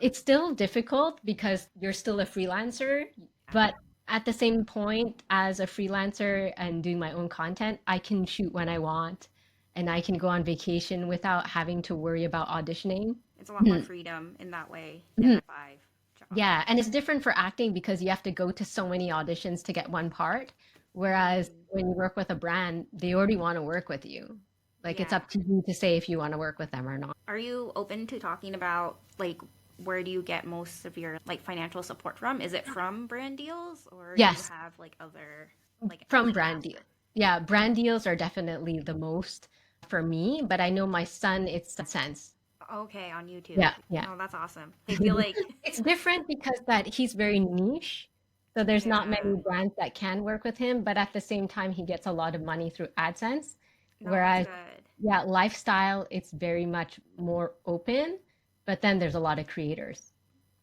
Speaker 2: It's still difficult because you're still a freelancer, but at the same point, as a freelancer and doing my own content, I can shoot when I want and I can go on vacation without having to worry about auditioning.
Speaker 1: It's a lot more freedom in that way than
Speaker 2: Mhm.
Speaker 1: a five job.
Speaker 2: Yeah, and it's different for acting because you have to go to so many auditions to get one part. Whereas when you work with a brand, they already want to work with you. Like it's
Speaker 1: Yeah.
Speaker 2: up to you to say if you want to work with them or not.
Speaker 1: Are you open to talking about like where do you get most of your like financial support from? Is it from brand deals or do you
Speaker 2: Yes,
Speaker 1: have like other like
Speaker 2: from
Speaker 1: other
Speaker 2: brand deals.
Speaker 1: aspects?
Speaker 2: Yeah, brand deals are definitely the most for me, but I know my son, it's sense.
Speaker 1: Okay, on YouTube.
Speaker 2: Yeah, yeah.
Speaker 1: Oh, that's awesome. I feel like
Speaker 2: It's different because that he's very niche. So there's not
Speaker 1: yeah.
Speaker 2: many brands that can work with him, but at the same time, he gets a lot of money through AdSense.
Speaker 1: No, that's
Speaker 2: Whereas,
Speaker 1: good.
Speaker 2: yeah, lifestyle, it's very much more open, but then there's a lot of creators.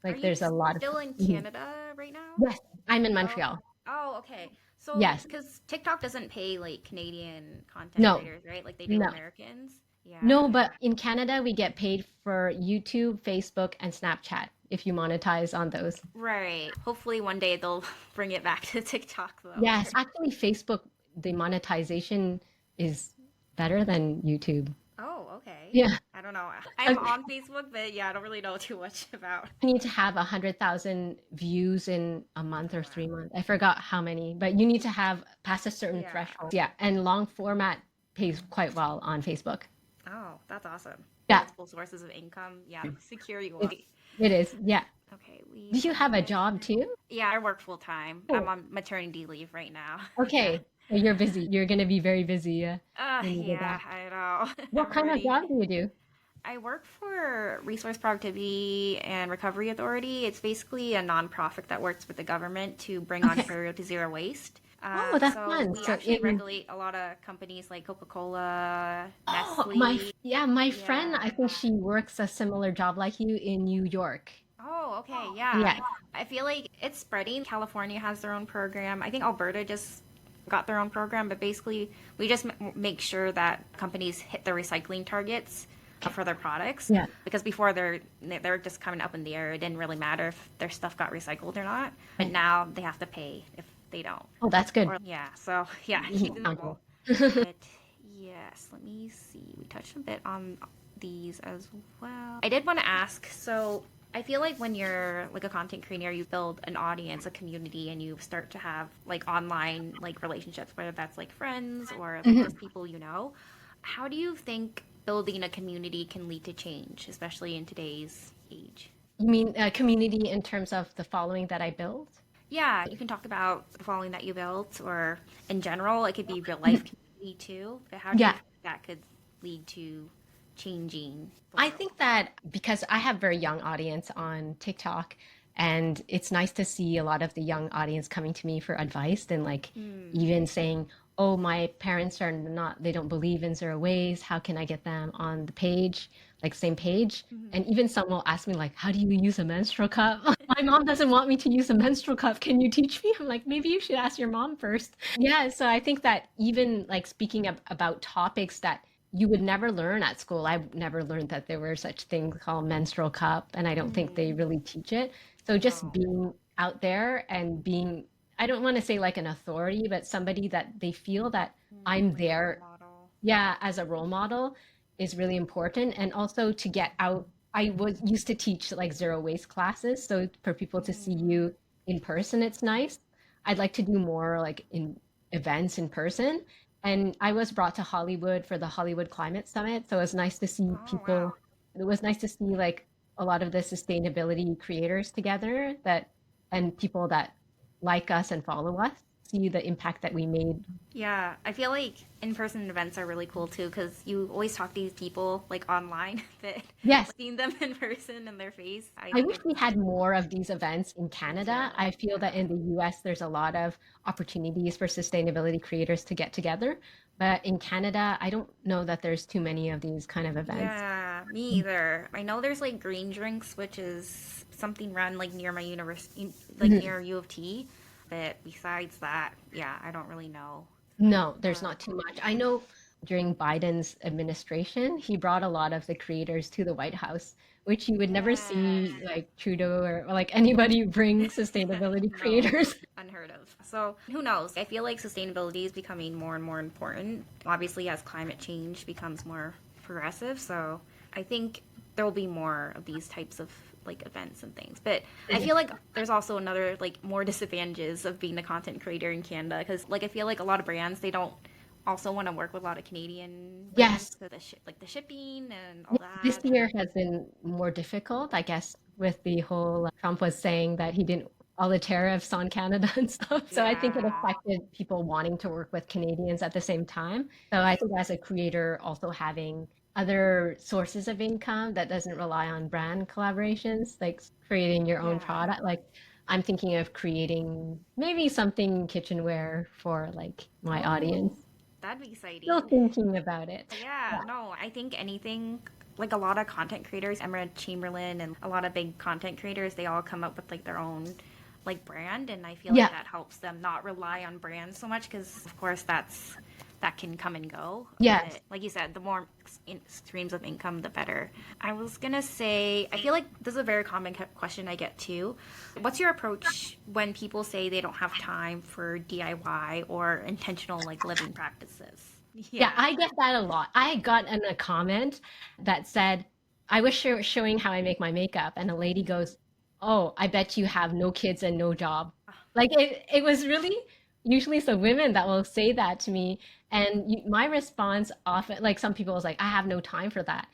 Speaker 1: Are
Speaker 2: Like
Speaker 1: you
Speaker 2: there's a lot of,
Speaker 1: still in
Speaker 2: Mhm.
Speaker 1: Canada right now?
Speaker 2: Yes, I'm in
Speaker 1: Oh.
Speaker 2: Montreal.
Speaker 1: Oh, okay. So,
Speaker 2: Yes.
Speaker 1: because TikTok doesn't pay like Canadian content
Speaker 2: No,
Speaker 1: creators, right? Like they do
Speaker 2: no.
Speaker 1: Americans. Yeah.
Speaker 2: No, but in Canada, we get paid for YouTube, Facebook, and Snapchat if you monetize on those.
Speaker 1: Right. Hopefully one day they'll bring it back to TikTok though.
Speaker 2: Yes, actually, Facebook, the monetization is better than YouTube.
Speaker 1: Oh, okay.
Speaker 2: Yeah.
Speaker 1: I don't know. I'm on Facebook, but yeah, I don't really know too much about.
Speaker 2: You need to have 100,000 views in a month or
Speaker 1: Wow.
Speaker 2: 3 months. I forgot how many, but you need to have past a certain
Speaker 1: Yeah.
Speaker 2: threshold. Yeah, and long format pays quite well on Facebook.
Speaker 1: Oh, that's awesome.
Speaker 2: Yeah,
Speaker 1: Multiple sources of income. Yeah, secure you
Speaker 2: it,
Speaker 1: away.
Speaker 2: it is. Yeah.
Speaker 1: Okay,
Speaker 2: Do
Speaker 1: we
Speaker 2: you have a job too?
Speaker 1: yeah, I work full time. I'm
Speaker 2: Cool.
Speaker 1: on maternity leave right now. Yeah.
Speaker 2: Okay. So you're busy. You're going to be very busy when you get
Speaker 1: Yeah,
Speaker 2: back.
Speaker 1: I know.
Speaker 2: What
Speaker 1: I'm
Speaker 2: kind of
Speaker 1: ready.
Speaker 2: job do you do?
Speaker 1: I work for Resource Productivity and Recovery Authority. It's basically a nonprofit that works with the government to bring
Speaker 2: Okay.
Speaker 1: Ontario to zero waste.
Speaker 2: Oh, that's
Speaker 1: So
Speaker 2: fun.
Speaker 1: we
Speaker 2: So
Speaker 1: actually
Speaker 2: in
Speaker 1: regulate a lot of companies like Coca-Cola,
Speaker 2: oh
Speaker 1: Nestle.
Speaker 2: yeah, my friend,
Speaker 1: Yeah.
Speaker 2: I think she works a similar job like you in New York.
Speaker 1: Oh, okay, yeah.
Speaker 2: Yeah.
Speaker 1: I feel like it's spreading. California has their own program. I think Alberta just got their own program, but basically we just make sure that companies hit their recycling targets for their products.
Speaker 2: Yeah.
Speaker 1: Because before they're just coming up in the air. It didn't really matter if their stuff got recycled or not. But now they have to pay if they don't.
Speaker 2: Oh, that's good.
Speaker 1: Or yeah, so yeah, keeping the ball. But yes, let me see. We touched a bit on these as well. I did want to ask, so I feel like when you're like a content creator, you build an audience, a community, and you start to have like online like relationships, whether that's like friends or like just people you know. How do you think building a community can lead to change, especially in today's age?
Speaker 2: You mean a community in terms of the following that I built?
Speaker 1: Yeah, you can talk about the following that you built, or in general, it could be real life community too. But how do you
Speaker 2: Yeah.
Speaker 1: think that could lead to changing the
Speaker 2: I
Speaker 1: world?
Speaker 2: think that because I have very young audience on TikTok, and it's nice to see a lot of the young audience coming to me for advice and like even saying, "Oh, my parents are not, they don't believe in zero waste. How can I get them on the page, like same page?" And even some will ask me like, "How do you use a menstrual cup?" My mom doesn't want me to use a menstrual cup. Can you teach me? I'm like, maybe you should ask your mom first. Yeah, so I think that even like speaking about topics that you would never learn at school. I never learned that there were such things called menstrual cup, and I don't think they really teach it. So just
Speaker 1: No.
Speaker 2: being out there and being, I don't want to say like an authority, but somebody that they feel that I'm
Speaker 1: Like a role
Speaker 2: there,
Speaker 1: model.
Speaker 2: yeah, as a role model is really important. And also to get out, I was used to teach like zero waste classes. So for people to see you in person, it's nice. I'd like to do more like in events in person. And I was brought to Hollywood for the Hollywood Climate Summit. So it was nice to see
Speaker 1: Oh wow.
Speaker 2: people. It was nice to see like a lot of the sustainability creators together that and people that like us and follow us, see the impact that we made.
Speaker 1: Yeah, I feel like in-person events are really cool too because you always talk to these people like online, but
Speaker 2: Yes,
Speaker 1: seeing them in person and their face, I
Speaker 2: I
Speaker 1: think
Speaker 2: wish
Speaker 1: it's
Speaker 2: we had more of these events in
Speaker 1: me too.
Speaker 2: Canada. I feel that
Speaker 1: Yeah.
Speaker 2: in the US, there's a lot of opportunities for sustainability creators to get together. But in Canada, I don't know that there's too many of these kind of events.
Speaker 1: Yeah, me either. I know there's like green drinks, which is something run like near my university, like
Speaker 2: Mhm.
Speaker 1: near U of T. But besides that, yeah, I don't really know.
Speaker 2: No, there's
Speaker 1: Uh,
Speaker 2: not too much. I know during Biden's administration, he brought a lot of the creators to the White House, which you would never
Speaker 1: yeah.
Speaker 2: see like Trudeau or like anybody bring sustainability
Speaker 1: No,
Speaker 2: creators.
Speaker 1: unheard of. So who knows? I feel like sustainability is becoming more and more important. Obviously, as climate change becomes more progressive, so I think there will be more of these types of like events and things. But I feel like there's also another like more disadvantages of being a content creator in Canada because like I feel like a lot of brands they don't also want to work with a lot of Canadian brands
Speaker 2: Yes,
Speaker 1: for the shipping and all
Speaker 2: yeah, this
Speaker 1: that.
Speaker 2: year has been more difficult, I guess, with the whole Trump was saying that he didn't all the tariffs on Canada and stuff. So I think it
Speaker 1: Yeah.
Speaker 2: affected people wanting to work with Canadians at the same time. So I think as a creator, also having other sources of income that doesn't rely on brand collaborations, like creating your own
Speaker 1: Yeah.
Speaker 2: product. Like I'm thinking of creating maybe something kitchenware for like my
Speaker 1: Oh,
Speaker 2: audience.
Speaker 1: that'd be
Speaker 2: Still
Speaker 1: exciting.
Speaker 2: thinking about it.
Speaker 1: Yeah, no, I think anything like a lot of content creators, Emma Chamberlain and a lot of big content creators, they all come up with like their own like brand and I feel like
Speaker 2: Yeah.
Speaker 1: that helps them not rely on brands so much because of course that can come and go.
Speaker 2: Yes.
Speaker 1: But like you said, the more streams of income, the better. I was gonna say, I feel like this is a very common question I get too. What's your approach when people say they don't have time for DIY or intentional like living practices?
Speaker 2: Yeah,
Speaker 1: Yeah.
Speaker 2: I get that a lot. I got a comment that said, I was showing how I make my makeup, and a lady goes, "Oh, I bet you have no kids and no job." Like it was really usually so women that will say that to me, and my response often, like some people is like, "I have no time for that,"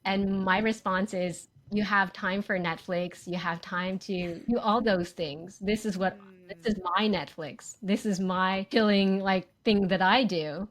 Speaker 2: and my response is, "You have time for Netflix. You have time to do all those things. This is my Netflix. This is my chilling like thing that I do."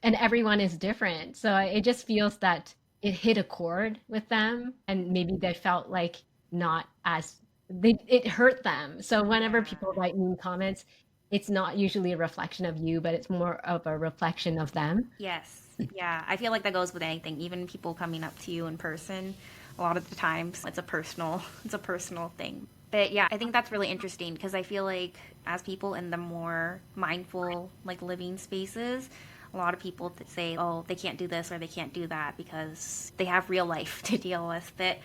Speaker 2: And everyone is different. So it just feels that it hit a chord with them and maybe they felt like not as it hurt them. So whenever
Speaker 1: Yeah.
Speaker 2: people write mean comments, it's not usually a reflection of you, but it's more of a reflection of them.
Speaker 1: Yes. Yeah. I feel like that goes with anything, even people coming up to you in person. A lot of the times it's a personal it's a personal thing. But yeah, I think that's really interesting because I feel like as people in the more mindful, like living spaces, a lot of people that say, oh, they can't do this or they can't do that because they have real life to deal with. But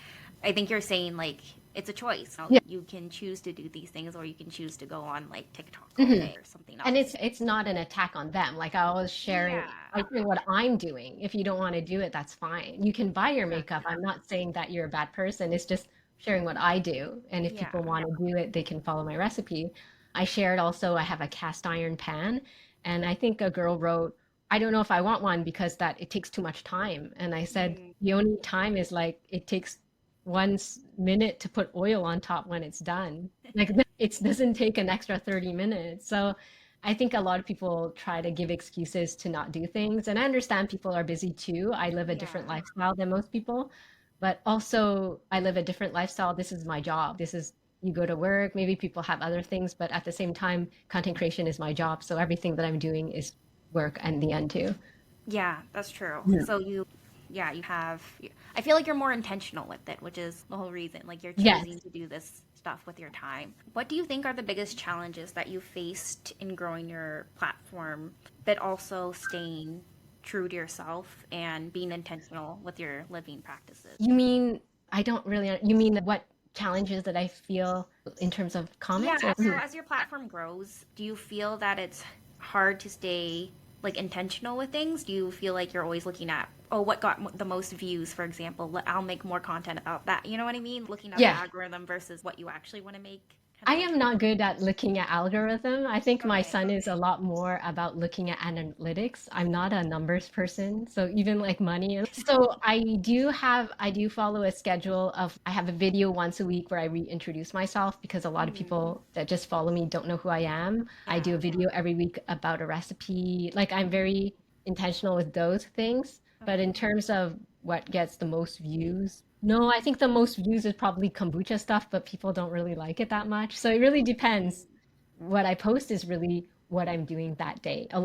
Speaker 1: I think you're saying like it's a choice.
Speaker 2: Yeah.
Speaker 1: You can choose to do these things or you can choose to go on like TikTok all
Speaker 2: Mhm.
Speaker 1: day or something
Speaker 2: And
Speaker 1: else.
Speaker 2: it's not an attack on them. Like I was
Speaker 1: Yeah,
Speaker 2: sharing, I share what I'm doing. If you don't want to do it, that's fine. You can buy your makeup.
Speaker 1: exactly.
Speaker 2: I'm not saying that you're a bad person. It's just sharing what I do. And if
Speaker 1: Yeah.
Speaker 2: people want to do it, they can follow my recipe. I shared also, I have a cast iron pan. And I think a girl wrote, I don't know if I want one because that it takes too much time. And I said,
Speaker 1: Mm,
Speaker 2: the only time is like it takes 1 minute to put oil on top when it's done. Like it doesn't take an extra 30 minutes. So I think a lot of people try to give excuses to not do things. And I understand people are busy too. I live a different
Speaker 1: yeah.
Speaker 2: lifestyle than most people, but also I live a different lifestyle. This is my job. This is you go to work, maybe people have other things, but at the same time, content creation is my job. So everything that I'm doing is work and the end too.
Speaker 1: Yeah, that's true.
Speaker 2: Yeah.
Speaker 1: So yeah, you have, I feel like you're more intentional with it, which is the whole reason. Like you're choosing
Speaker 2: Yes.
Speaker 1: to do this stuff with your time. What do you think are the biggest challenges that you faced in growing your platform, but also staying true to yourself and being intentional with your living practices?
Speaker 2: You mean, I don't really, you mean what challenges that I feel in terms of
Speaker 1: Yeah,
Speaker 2: comments or?
Speaker 1: so as your platform grows, do you feel that it's hard to stay like intentional with things? Do you feel like you're always looking at, oh, what got the most views, for example? I'll make more content about that. You know what I mean? Looking at the
Speaker 2: Yeah.
Speaker 1: algorithm versus what you actually want to make kind
Speaker 2: I
Speaker 1: of
Speaker 2: am
Speaker 1: thing.
Speaker 2: not good at looking at algorithm. I think my
Speaker 1: Okay.
Speaker 2: son is a lot more about looking at analytics. I'm not a numbers person, so even like money. So I do follow a schedule of I have a video once a week where I reintroduce myself because a lot of
Speaker 1: Mm,
Speaker 2: people that just follow me don't know who I am. I
Speaker 1: yeah.
Speaker 2: do a video every week about a recipe. Like I'm very intentional with those things. But
Speaker 1: Okay.
Speaker 2: in terms of what gets the most views, no, I think the most views is probably kombucha stuff, but people don't really like it that much. So it really depends.
Speaker 1: Mm,
Speaker 2: What I post is really what I'm doing that day. A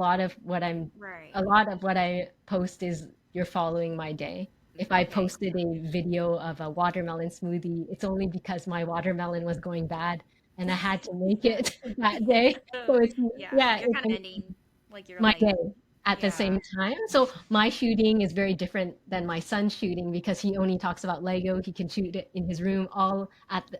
Speaker 1: right.
Speaker 2: lot of what I post is you're following my day. If I
Speaker 1: Okay.
Speaker 2: posted a video of a watermelon smoothie, it's only because my watermelon was going bad and I had to make
Speaker 1: Yeah.
Speaker 2: it that day. So it's
Speaker 1: Yeah.
Speaker 2: yeah,
Speaker 1: You're
Speaker 2: it's
Speaker 1: kind of ending like your
Speaker 2: my
Speaker 1: life.
Speaker 2: day at the
Speaker 1: Yeah.
Speaker 2: same time. So my shooting is very different than my son's shooting because he only talks about Lego. He can shoot it in his room all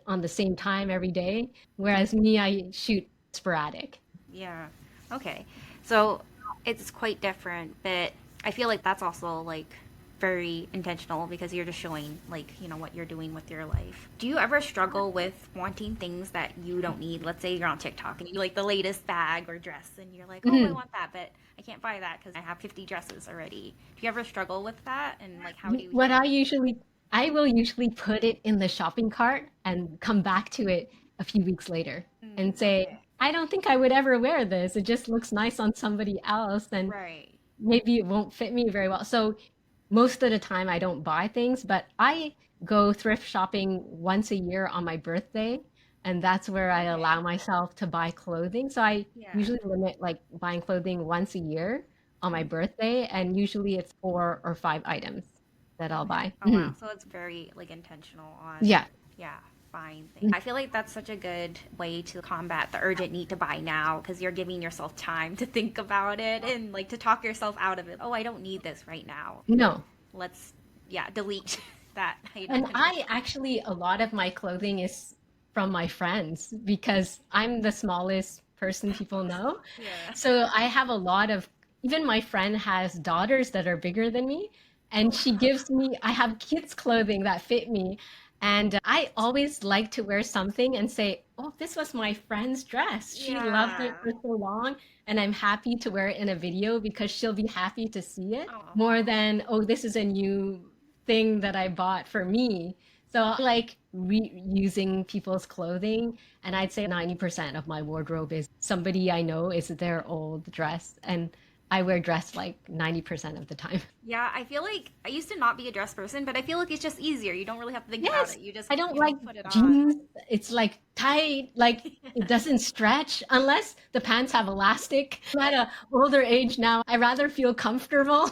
Speaker 2: on the same time every day. Whereas me, I shoot sporadic.
Speaker 1: Yeah. Okay. So it's quite different, but I feel like that's also like very intentional because you're just showing like, what you're doing with your life. Do you ever struggle with wanting things that you don't need? Let's say you're on TikTok and you like the latest bag or dress and you're like, "Oh, I
Speaker 2: Mhm.
Speaker 1: want that, but I can't buy that cuz I have 50 dresses already." Do you ever struggle with that and like how do you
Speaker 2: What
Speaker 1: handle it?
Speaker 2: I will usually put it in the shopping cart and come back to it a few weeks later and say,
Speaker 1: Okay.
Speaker 2: I don't think I would ever wear this. It just looks nice on somebody else, and
Speaker 1: Right.
Speaker 2: maybe it won't fit me very well. So most of the time I don't buy things, but I go thrift shopping once a year on my birthday, and that's where I
Speaker 1: Okay.
Speaker 2: allow myself to buy clothing. So I
Speaker 1: Yeah.
Speaker 2: usually limit like buying clothing once a year on my birthday, and usually it's 4 or 5 items that I'll
Speaker 1: Okay.
Speaker 2: buy.
Speaker 1: Oh wow.
Speaker 2: Mhm.
Speaker 1: So it's very like intentional on
Speaker 2: Yeah.
Speaker 1: yeah, buying things. I feel like that's such a good way to combat the urgent need to buy now because you're giving yourself time to think about it and like to talk yourself out of it. Oh, I don't need this right now.
Speaker 2: No.
Speaker 1: Let's yeah, delete that item
Speaker 2: And
Speaker 1: and move
Speaker 2: I actually, a lot of my clothing is from my friends because I'm the smallest person people know.
Speaker 1: on. Yeah.
Speaker 2: So I have a lot of, even my friend has daughters that are bigger than me, and
Speaker 1: Oh,
Speaker 2: she gives me, I have kids' clothing that fit me. And I always like to wear something and say, oh, this was my friend's dress. She loved it
Speaker 1: yeah.
Speaker 2: for so long, and I'm happy to wear it in a video because she'll be happy to see it
Speaker 1: Oh.
Speaker 2: more than, oh, this is a new thing that I bought for me. So I like reusing people's clothing, and I'd say 90% of my wardrobe is somebody I know is their old dress. And I wear dress like 90% of the time.
Speaker 1: Yeah, I feel like I used to not be a dress person, but I feel like it's just easier. You don't really have to think about
Speaker 2: Yes,
Speaker 1: it. You just,
Speaker 2: I don't like
Speaker 1: put it on.
Speaker 2: jeans. It's like tight, like it doesn't stretch unless the pants have elastic. I'm at an older age now. I rather feel comfortable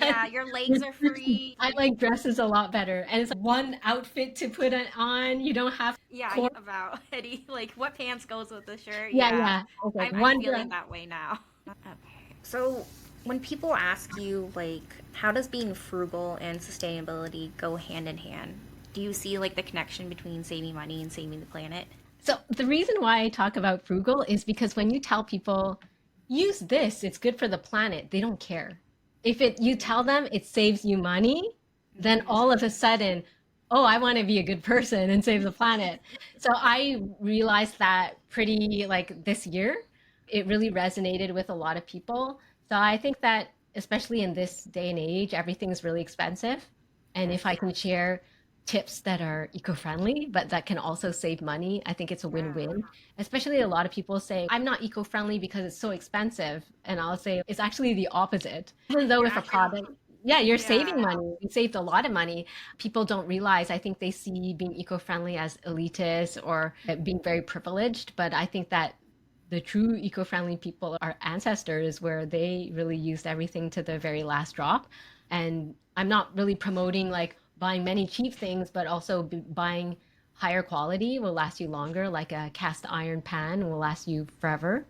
Speaker 1: Yeah,
Speaker 2: than
Speaker 1: your legs are free.
Speaker 2: I like dresses a lot better. And it's like one outfit to put it on. You don't have
Speaker 1: Yeah,
Speaker 2: core.
Speaker 1: about Eddie, like what pants goes with the shirt.
Speaker 2: Yeah,
Speaker 1: Yeah,
Speaker 2: yeah. It's like
Speaker 1: I'm
Speaker 2: one dress.
Speaker 1: feeling that way now. Okay. So when people ask you like how does being frugal and sustainability go hand in hand? Do you see like the connection between saving money and saving the planet?
Speaker 2: So the reason why I talk about frugal is because when you tell people use this, it's good for the planet, they don't care. If it you tell them it saves you money, then all of a sudden, oh, I want to be a good person and save the planet. So I realized that pretty like this year, it really resonated with a lot of people. So I think that especially in this day and age, everything's really expensive. And if I
Speaker 1: Yes.
Speaker 2: can share tips that are eco-friendly, but that can also save money, I think it's a
Speaker 1: Yeah.
Speaker 2: win-win. Especially a lot of people say, I'm not eco-friendly because it's so expensive. And I'll say it's actually the opposite. Even though
Speaker 1: You're
Speaker 2: if a
Speaker 1: actually,
Speaker 2: product, yeah, you're
Speaker 1: yeah.
Speaker 2: saving money, you saved a lot of money. People don't realize, I think they see being eco-friendly as elitist or being very privileged. But I think that the true eco-friendly people are ancestors where they really used everything to the very last drop. And I'm not really promoting like buying many cheap things, but also buying higher quality will last you longer, like a cast iron pan will last you forever.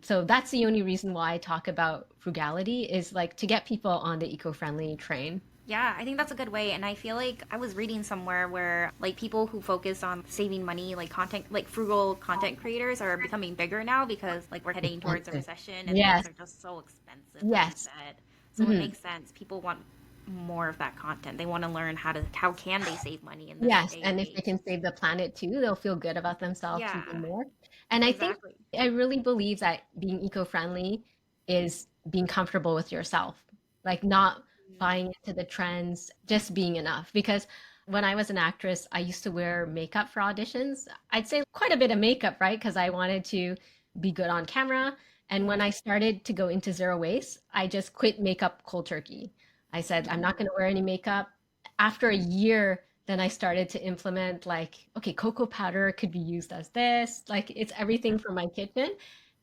Speaker 2: So that's the only reason why I talk about frugality is like to get people on the eco-friendly train.
Speaker 1: Yeah, I think that's a good way. And I feel like I was reading somewhere where like people who focus on saving money, like content, like frugal content creators are becoming bigger now because like we're heading towards a
Speaker 2: Expensive.
Speaker 1: recession and things
Speaker 2: Yes,
Speaker 1: are just so expensive, like you
Speaker 2: yes.
Speaker 1: said. So it
Speaker 2: Mhm.
Speaker 1: makes sense. People want more of that content. They want to learn how can they save money in this
Speaker 2: Yes,
Speaker 1: day and
Speaker 2: and if they
Speaker 1: age.
Speaker 2: can save the planet too, they'll feel good about themselves
Speaker 1: Yeah,
Speaker 2: even more. And I think
Speaker 1: exactly.
Speaker 2: I really believe that being eco-friendly is being comfortable with yourself, like not buying into the trends, just being enough. Because when I was an actress, I used to wear makeup for auditions. I'd say quite a bit of makeup, right? Because I wanted to be good on camera. And when I started to go into zero waste, I just quit makeup cold turkey. I said, I'm not going to wear any makeup. After a year, then I started to implement like, okay, cocoa powder could be used as this. Like it's everything for my kitchen.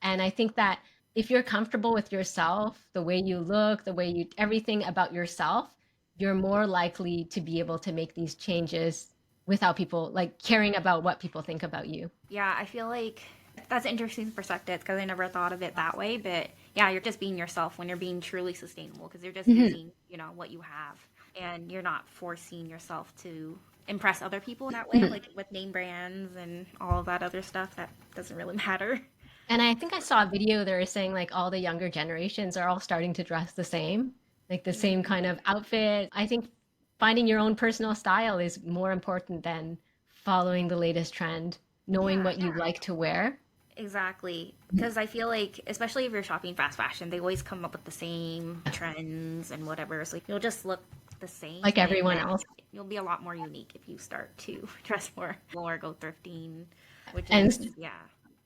Speaker 2: And I think that if you're comfortable with yourself, the way you look, the way you, everything about yourself, you're more likely to be able to make these changes without people like caring about what people think about you.
Speaker 1: Yeah, I feel like that's an interesting perspective because I never thought of it that way. But yeah, you're just being yourself when you're being truly sustainable because you're just
Speaker 2: Mhm.
Speaker 1: using, what you have and you're not forcing yourself to impress other people in that way,
Speaker 2: Mhm.
Speaker 1: like with name brands and all of that other stuff that doesn't really matter.
Speaker 2: And I think I saw a video they were saying like all the younger generations are all starting to dress the same, like the same kind of outfit. I think finding your own personal style is more important than following the latest trend, knowing
Speaker 1: Yeah,
Speaker 2: what you like to wear.
Speaker 1: exactly. Because I feel like, especially if you're shopping fast fashion, they always come up with the same trends and whatever. So you'll just look the
Speaker 2: Like
Speaker 1: same, and
Speaker 2: everyone
Speaker 1: then
Speaker 2: else.
Speaker 1: you'll be a lot more unique if you start to dress more or go thrifting, which
Speaker 2: And
Speaker 1: is, yeah.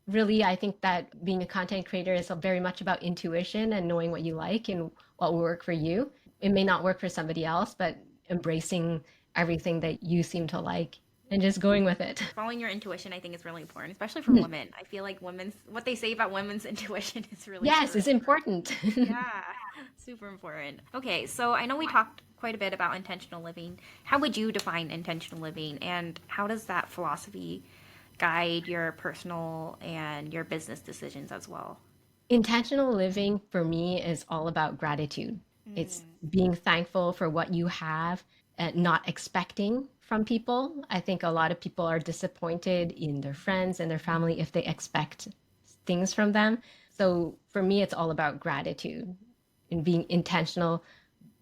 Speaker 2: really, I think that being a content creator is very much about intuition and knowing what you like and what will work for you. It may not work for somebody else, but embracing everything that you seem to like and just going with it.
Speaker 1: Following your intuition, I think, is really important, especially for women. I feel like women's what they say about women's intuition is really
Speaker 2: Yes,
Speaker 1: true.
Speaker 2: it's important.
Speaker 1: Yeah, super important. Okay, so I know we talked quite a bit about intentional living. How would you define intentional living, and how does that philosophy guide your personal and your business decisions as well?
Speaker 2: Intentional living for me is all about gratitude. It's being thankful for what you have and not expecting from people. I think a lot of people are disappointed in their friends and their family if they expect things from them. So for me, it's all about gratitude and being intentional,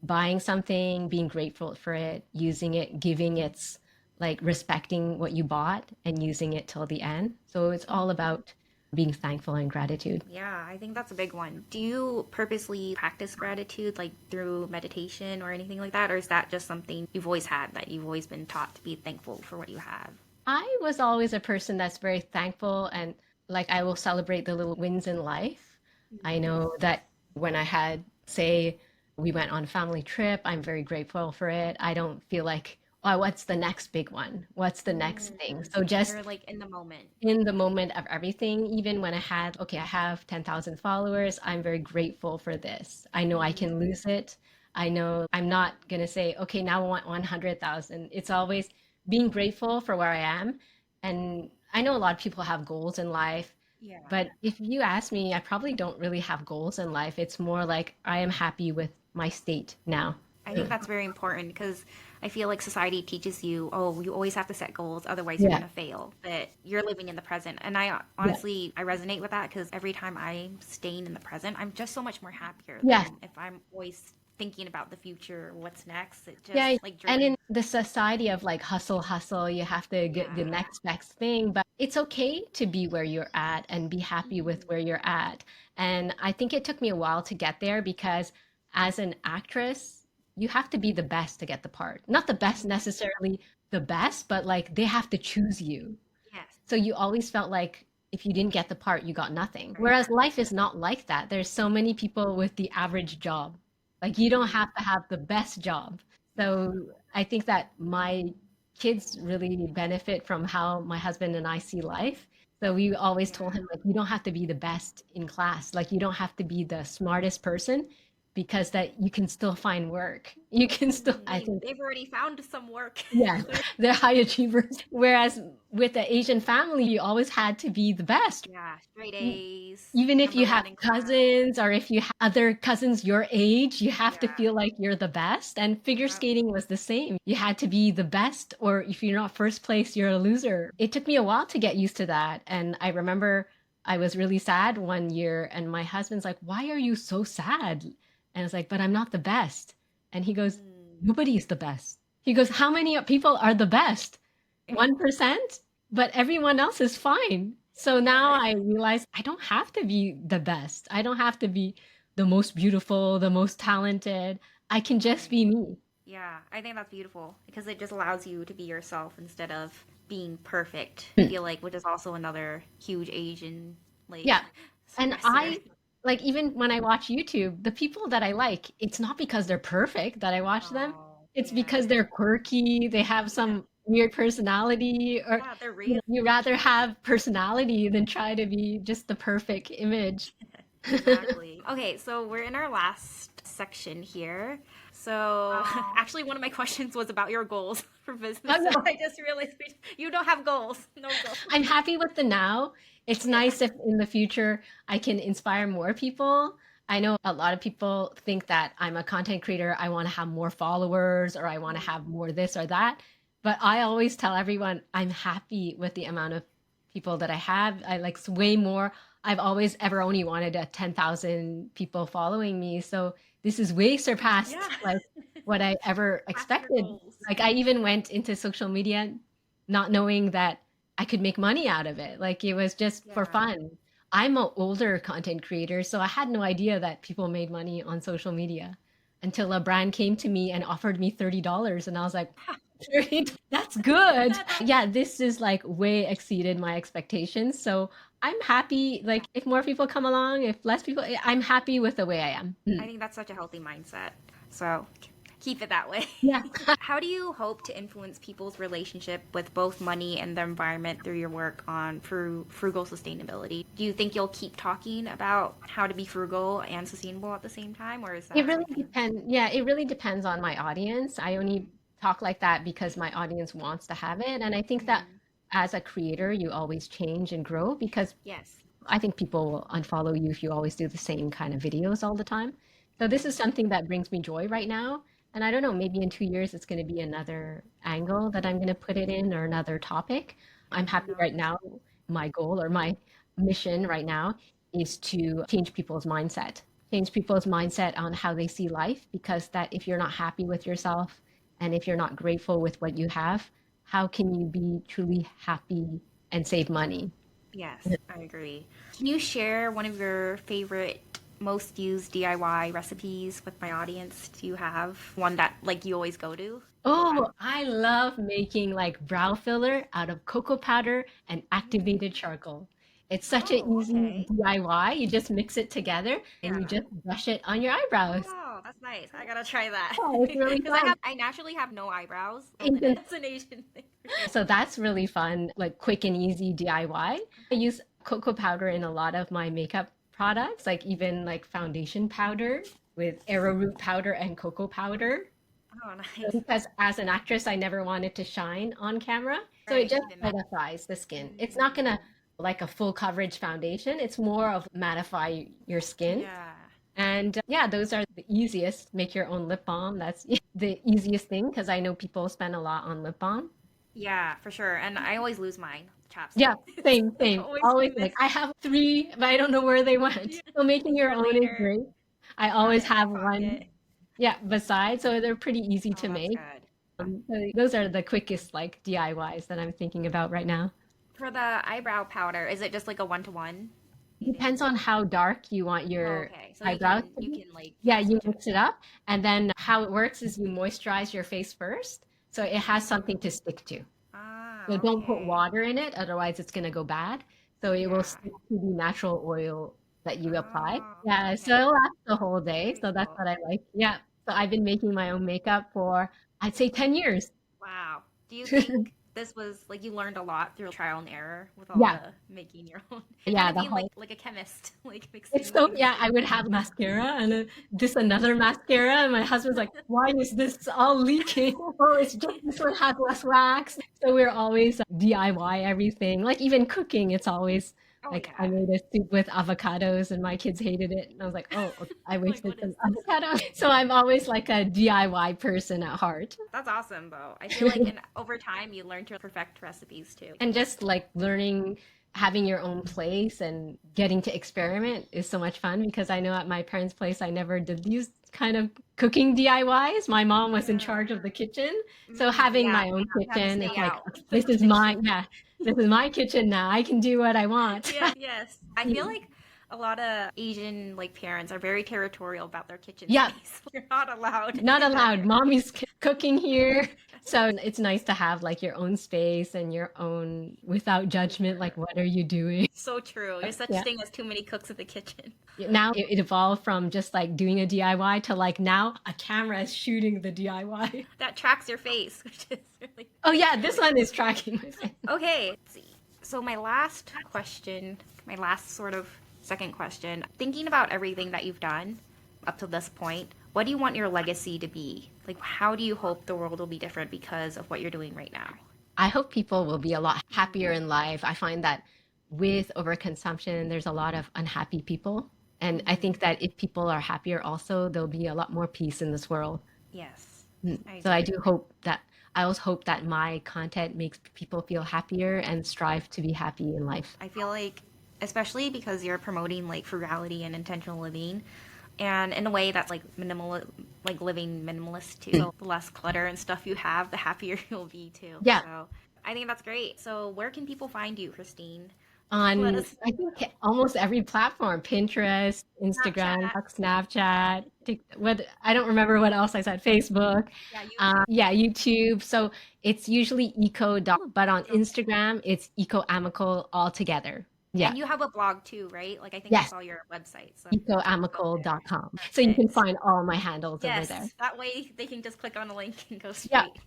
Speaker 2: buying something, being grateful for it, using it, giving its like respecting what you bought and using it till the end. So it's all about being thankful and gratitude.
Speaker 1: Yeah, I think that's a big one. Do you purposely practice gratitude like through meditation or anything like that? Or is that just something you've always had, that you've always been taught to be thankful for what you have?
Speaker 2: I was always a person that's very thankful and like I will celebrate the little wins in life. I know that when I had Say we went on a family trip, I'm very grateful for it. I don't feel like, oh, what's the next big one? What's the next thing?
Speaker 1: Mm.
Speaker 2: So just
Speaker 1: You're like in the moment.
Speaker 2: in the moment of everything, even when I had, okay, I have 10,000 followers, I'm very grateful for this. I know I can
Speaker 1: Mm.
Speaker 2: lose it. I know I'm not going to say, okay, now I want 100,000. It's always being grateful for where I am. And I know a lot of people have goals in life,
Speaker 1: Yeah.
Speaker 2: but if you ask me, I probably don't really have goals in life. It's more like I am happy with my state now.
Speaker 1: I think that's very important because I feel like society teaches you, oh, you always have to set goals, otherwise you're
Speaker 2: Yeah.
Speaker 1: going to fail. But you're living in the present. And I
Speaker 2: Yeah.
Speaker 1: honestly, I resonate with that because every time I'm staying in the present, I'm just so much more happier
Speaker 2: Yeah.
Speaker 1: than if I'm always thinking about the future, what's next. It
Speaker 2: Yeah,
Speaker 1: just like
Speaker 2: and
Speaker 1: drains.
Speaker 2: in the society of like hustle, hustle, you have to get the
Speaker 1: Yeah.
Speaker 2: next best thing, but it's okay to be where you're at and be happy with
Speaker 1: Mhm.
Speaker 2: where you're at. And I think it took me a while to get there because as an actress, you have to be the best to get the part. Not the best
Speaker 1: Mhm.
Speaker 2: necessarily the best, but like they have to choose you.
Speaker 1: Yes.
Speaker 2: So you always felt like if you didn't get the part, you got nothing.
Speaker 1: Right.
Speaker 2: Whereas life is not like that. There's so many people with the average job. Like you don't
Speaker 1: Mhm.
Speaker 2: have to have the best job.
Speaker 1: Yeah.
Speaker 2: So I think that my kids really benefit from how my husband and I see life. So we always told
Speaker 1: Yeah.
Speaker 2: him like you don't have to be the best in class. Like you don't have to be the smartest person because that you can still find work. You can still, I think,
Speaker 1: They've already found some work.
Speaker 2: yeah, they're high achievers. Whereas with the Asian family, you always had to be the best.
Speaker 1: Yeah, straight A's,
Speaker 2: Even if
Speaker 1: number
Speaker 2: you
Speaker 1: one
Speaker 2: have
Speaker 1: in class.
Speaker 2: cousins or if you have other cousins your age, you have to
Speaker 1: Yeah.
Speaker 2: feel like you're the best. And figure
Speaker 1: Yep.
Speaker 2: skating was the same. You had to be the best, or if you're not first place, you're a loser. It took me a while to get used to that. And I remember I was really sad one year, and my husband's like, "Why are you so sad?" And I was like, "But I'm not the best." And he goes,
Speaker 1: Mm.
Speaker 2: "Nobody's the best." He goes, "How many people are the best? 1%? But everyone else is fine." So now I realize I don't have to be the best. I don't have to be the most beautiful, the most talented. I can just be
Speaker 1: Right.
Speaker 2: me.
Speaker 1: Yeah, I think that's beautiful because it just allows you to be yourself instead of being perfect. I
Speaker 2: Hmm.
Speaker 1: feel like, which is also another huge Asian like
Speaker 2: Yeah. And
Speaker 1: stressor.
Speaker 2: I like even when I watch YouTube, the people that I like, it's not because they're perfect that I watch them.
Speaker 1: Oh,
Speaker 2: It's
Speaker 1: yeah.
Speaker 2: because they're quirky, they have
Speaker 1: Yeah.
Speaker 2: some weird personality, or
Speaker 1: Yeah, they're
Speaker 2: you
Speaker 1: real.
Speaker 2: know, you rather have personality than try to be just the perfect image.
Speaker 1: Exactly. Okay, so we're in our last section here. So, actually, one of my questions was about your goals for
Speaker 2: Oh,
Speaker 1: business. So
Speaker 2: no.
Speaker 1: I just realized you don't have goals. No goals.
Speaker 2: I'm happy with the now. It's
Speaker 1: Yeah.
Speaker 2: nice if in the future I can inspire more people. I know a lot of people think that I'm a content creator. I want to have more followers or I want to have more this or that. But I always tell everyone I'm happy with the amount of people that I have. I like way more. I've always ever only wanted a 10,000 people following me. So this is way
Speaker 1: Yeah.
Speaker 2: surpassed like what I ever
Speaker 1: Past your
Speaker 2: expected.
Speaker 1: goals.
Speaker 2: Like I even went into social media not knowing that I could make money out of it. Like it was just for
Speaker 1: Yeah.
Speaker 2: fun. I'm an older content creator, so I had no idea that people made money on social media until a brand came to me and offered me $30. And I was like, 30, that's good.
Speaker 1: That's
Speaker 2: Yeah, this is like way exceeded my expectations. So I'm happy. Like if more people come along, if less people, I'm happy with the way I am.
Speaker 1: I think that's such a healthy mindset. So keep it that way.
Speaker 2: Yeah.
Speaker 1: How do you hope to influence people's relationship with both money and the environment through your work on frugal sustainability? Do you think you'll keep talking about how to be frugal and sustainable at the same time, or is
Speaker 2: It
Speaker 1: that
Speaker 2: really
Speaker 1: something?
Speaker 2: depends. Yeah, it really depends on my audience. I only talk like that because my audience wants to have it. And I think that
Speaker 1: Mm.
Speaker 2: as a creator, you always change and grow because
Speaker 1: Yes.
Speaker 2: I think people will unfollow you if you always do the same kind of videos all the time. So this is
Speaker 1: Mm.
Speaker 2: something that brings me joy right now. And I don't know, maybe in 2 years it's going to be another angle that I'm going to put it in or another topic. I'm
Speaker 1: Who
Speaker 2: happy right
Speaker 1: knows?
Speaker 2: now. My goal or my mission right now is to change people's mindset, change people's mindset on how they see life. Because that if you're not happy with yourself and if you're not grateful with what you have, how can you be truly happy and save money?
Speaker 1: Yes, I agree. Can you share one of your favorite, most used DIY recipes with my audience? Do you have one that like you always go to?
Speaker 2: Oh, I love making like brow filler out of cocoa powder and activated charcoal. It's such an
Speaker 1: Oh,
Speaker 2: easy
Speaker 1: okay.
Speaker 2: DIY. You just mix it together and you
Speaker 1: Yeah.
Speaker 2: just brush it on your eyebrows.
Speaker 1: Oh, that's nice. I gotta try that.
Speaker 2: Yeah, it's really
Speaker 1: Because
Speaker 2: fun.
Speaker 1: I naturally have no eyebrows.
Speaker 2: Even
Speaker 1: It's an Asian thing for sure.
Speaker 2: so that's really fun, like quick and easy DIY. I use cocoa powder in a lot of my makeup products, like even like foundation powder with arrowroot powder and cocoa powder.
Speaker 1: Oh,
Speaker 2: So
Speaker 1: nice.
Speaker 2: because as an actress, I never wanted to shine on camera. So it
Speaker 1: Right,
Speaker 2: just
Speaker 1: keep it matte.
Speaker 2: mattifies the skin. It's not
Speaker 1: Mm,
Speaker 2: gonna like a full coverage foundation. It's more of mattify your skin.
Speaker 1: yeah.
Speaker 2: And yeah, those are the easiest. Make your own lip balm. That's the easiest thing because I know people spend a lot on lip balm.
Speaker 1: Yeah, for sure. And I always lose mine,
Speaker 2: Yeah,
Speaker 1: chapstick. It's
Speaker 2: same,
Speaker 1: like
Speaker 2: same.
Speaker 1: always
Speaker 2: Always
Speaker 1: miss.
Speaker 2: like I have three, but I don't know where they
Speaker 1: Yeah.
Speaker 2: went. So making your
Speaker 1: For
Speaker 2: own is
Speaker 1: later,
Speaker 2: great. I
Speaker 1: have
Speaker 2: always
Speaker 1: it in my
Speaker 2: have one,
Speaker 1: pocket.
Speaker 2: yeah, beside, so they're pretty easy
Speaker 1: Oh,
Speaker 2: to
Speaker 1: that's
Speaker 2: make.
Speaker 1: good.
Speaker 2: So those are the quickest like DIYs that I'm thinking about right now.
Speaker 1: For the eyebrow powder, is it just like a one-to-one?
Speaker 2: Depends on how dark you want
Speaker 1: Oh,
Speaker 2: your
Speaker 1: okay. So
Speaker 2: eyebrows to
Speaker 1: you
Speaker 2: be.
Speaker 1: can like,
Speaker 2: Yeah,
Speaker 1: yeah,
Speaker 2: you
Speaker 1: switch it.
Speaker 2: mix it up, and then how it works is you moisturize your face first, so it has something to stick to. So
Speaker 1: Ah,
Speaker 2: don't put
Speaker 1: okay.
Speaker 2: water in it, otherwise it's gonna go bad. So it will
Speaker 1: Yeah.
Speaker 2: stick to the natural oil that you apply.
Speaker 1: Oh,
Speaker 2: Yeah, so
Speaker 1: okay.
Speaker 2: it'll last the whole day.
Speaker 1: Very
Speaker 2: So that's
Speaker 1: cool.
Speaker 2: what I like. Yeah. So I've been making my own makeup for I'd say 10 years.
Speaker 1: Wow. Do you think this was like you learned a lot through trial and error with all
Speaker 2: Yeah.
Speaker 1: the making your own, kind
Speaker 2: Yeah,
Speaker 1: of
Speaker 2: the
Speaker 1: being
Speaker 2: whole
Speaker 1: like a chemist, like
Speaker 2: it's
Speaker 1: mixing
Speaker 2: so
Speaker 1: things
Speaker 2: yeah,
Speaker 1: together.
Speaker 2: I would have mascara and this another mascara, and my husband's like, "Why is this all leaking?" Oh, it's just this one has less wax. So we're always DIY everything. Like even cooking, it's always
Speaker 1: Oh
Speaker 2: like I
Speaker 1: yeah.
Speaker 2: made a soup with avocados, and my kids hated it, and I was like, "Oh, okay, I
Speaker 1: Like
Speaker 2: wasted
Speaker 1: what
Speaker 2: some
Speaker 1: is this?
Speaker 2: avocado." So I'm always like a DIY person at heart.
Speaker 1: That's awesome though. I feel like in over time you learn to perfect recipes too.
Speaker 2: And just like learning having your own place and getting to experiment is so much fun because I know at my parents' place I never did these kind of cooking DIYs. My mom was in
Speaker 1: Yeah.
Speaker 2: charge of the kitchen. So having
Speaker 1: Yeah.
Speaker 2: my own
Speaker 1: You have to
Speaker 2: kitchen is
Speaker 1: stay
Speaker 2: like,
Speaker 1: out
Speaker 2: okay,
Speaker 1: the
Speaker 2: this is
Speaker 1: kitchen.
Speaker 2: my yeah, this is my kitchen now. I can do what I want.
Speaker 1: Yeah, yes. I feel like a lot of Asian like parents are very territorial about their kitchen
Speaker 2: Yeah,
Speaker 1: space. You're not allowed
Speaker 2: not
Speaker 1: in that
Speaker 2: allowed.
Speaker 1: area.
Speaker 2: Mommy's cooking here. So it's nice to have like your own space and your own without
Speaker 1: For
Speaker 2: judgment, like
Speaker 1: sure.
Speaker 2: what are you doing?
Speaker 1: So true. There's such
Speaker 2: Yeah.
Speaker 1: thing as too many cooks in the kitchen.
Speaker 2: Now it evolved from just like doing a DIY to like now a camera is shooting the DIY.
Speaker 1: That tracks your face, which is really
Speaker 2: Oh yeah, this
Speaker 1: really
Speaker 2: one is
Speaker 1: cool.
Speaker 2: tracking my face.
Speaker 1: Okay, let's see. So my last question, my last sort of second question, thinking about everything that you've done up to this point, what do you want your legacy to be? Like how do you hope the world will be different because of what you're doing right now?
Speaker 2: I hope people will be a lot happier in life. I find that with overconsumption, there's a lot of unhappy people. And I think that if people are happier also, there'll be a lot more peace in this world.
Speaker 1: Yes, I
Speaker 2: So I
Speaker 1: agree.
Speaker 2: do hope that I also hope that my content makes people feel happier and strive to be happy in life.
Speaker 1: I feel like, especially because you're promoting like frugality and intentional living, and in a way that's like minimal, like living minimalist too. So the less clutter and stuff you have, the happier you'll be too.
Speaker 2: Yeah,
Speaker 1: So I think that's great. So where can people find you, Christine? Let
Speaker 2: on
Speaker 1: us
Speaker 2: I think almost every platform, Pinterest, Instagram,
Speaker 1: Snapchat.
Speaker 2: Snapchat, what I don't remember what else I said, Facebook,
Speaker 1: Yeah, YouTube.
Speaker 2: yeah, YouTube. So it's usually but on
Speaker 1: So,
Speaker 2: Instagram, it's eco amical altogether. Yeah,
Speaker 1: and you have a blog too, right? Like I think I
Speaker 2: yes,
Speaker 1: saw your website, so people can go there.
Speaker 2: ecoamical.com. So you can
Speaker 1: Perfect.
Speaker 2: find all my handles over there.
Speaker 1: Yes, that way they can just click on a link and go
Speaker 2: Yeah,
Speaker 1: straight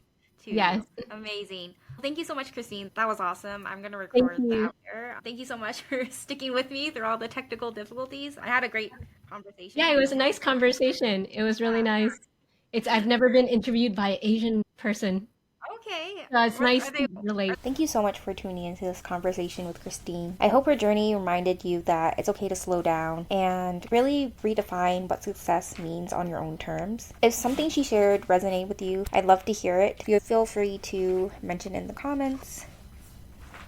Speaker 1: to
Speaker 2: yes.
Speaker 1: you. Amazing. Thank you so much, Christine. That was awesome. I'm going to
Speaker 2: Thank
Speaker 1: record
Speaker 2: you.
Speaker 1: that here. Thank you so much for sticking with me through all the technical difficulties. I had a great
Speaker 2: Yeah,
Speaker 1: conversation.
Speaker 2: it was a nice conversation. It was really
Speaker 1: Yeah.
Speaker 2: nice. It's I've never been interviewed by an Asian person.
Speaker 1: Okay.
Speaker 2: So it's
Speaker 1: What
Speaker 2: nice
Speaker 1: are they?
Speaker 2: to relate.
Speaker 1: Thank you so much for tuning into this conversation with Christine. I hope her journey reminded you that it's okay to slow down and really redefine what success means on your own terms. If something she shared resonated with you, I'd love to hear it. You feel free to mention in the comments.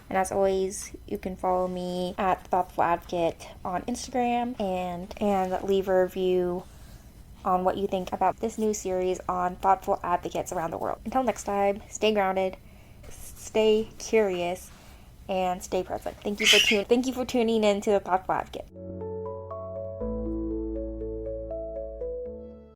Speaker 1: And as always, you can follow me at Thoughtful Advocate on Instagram and leave a review on what you think about this new series on thoughtful advocates around the world. Until next time, stay grounded, stay curious, and stay present. Thank you for tuning in to the Thoughtful Advocate.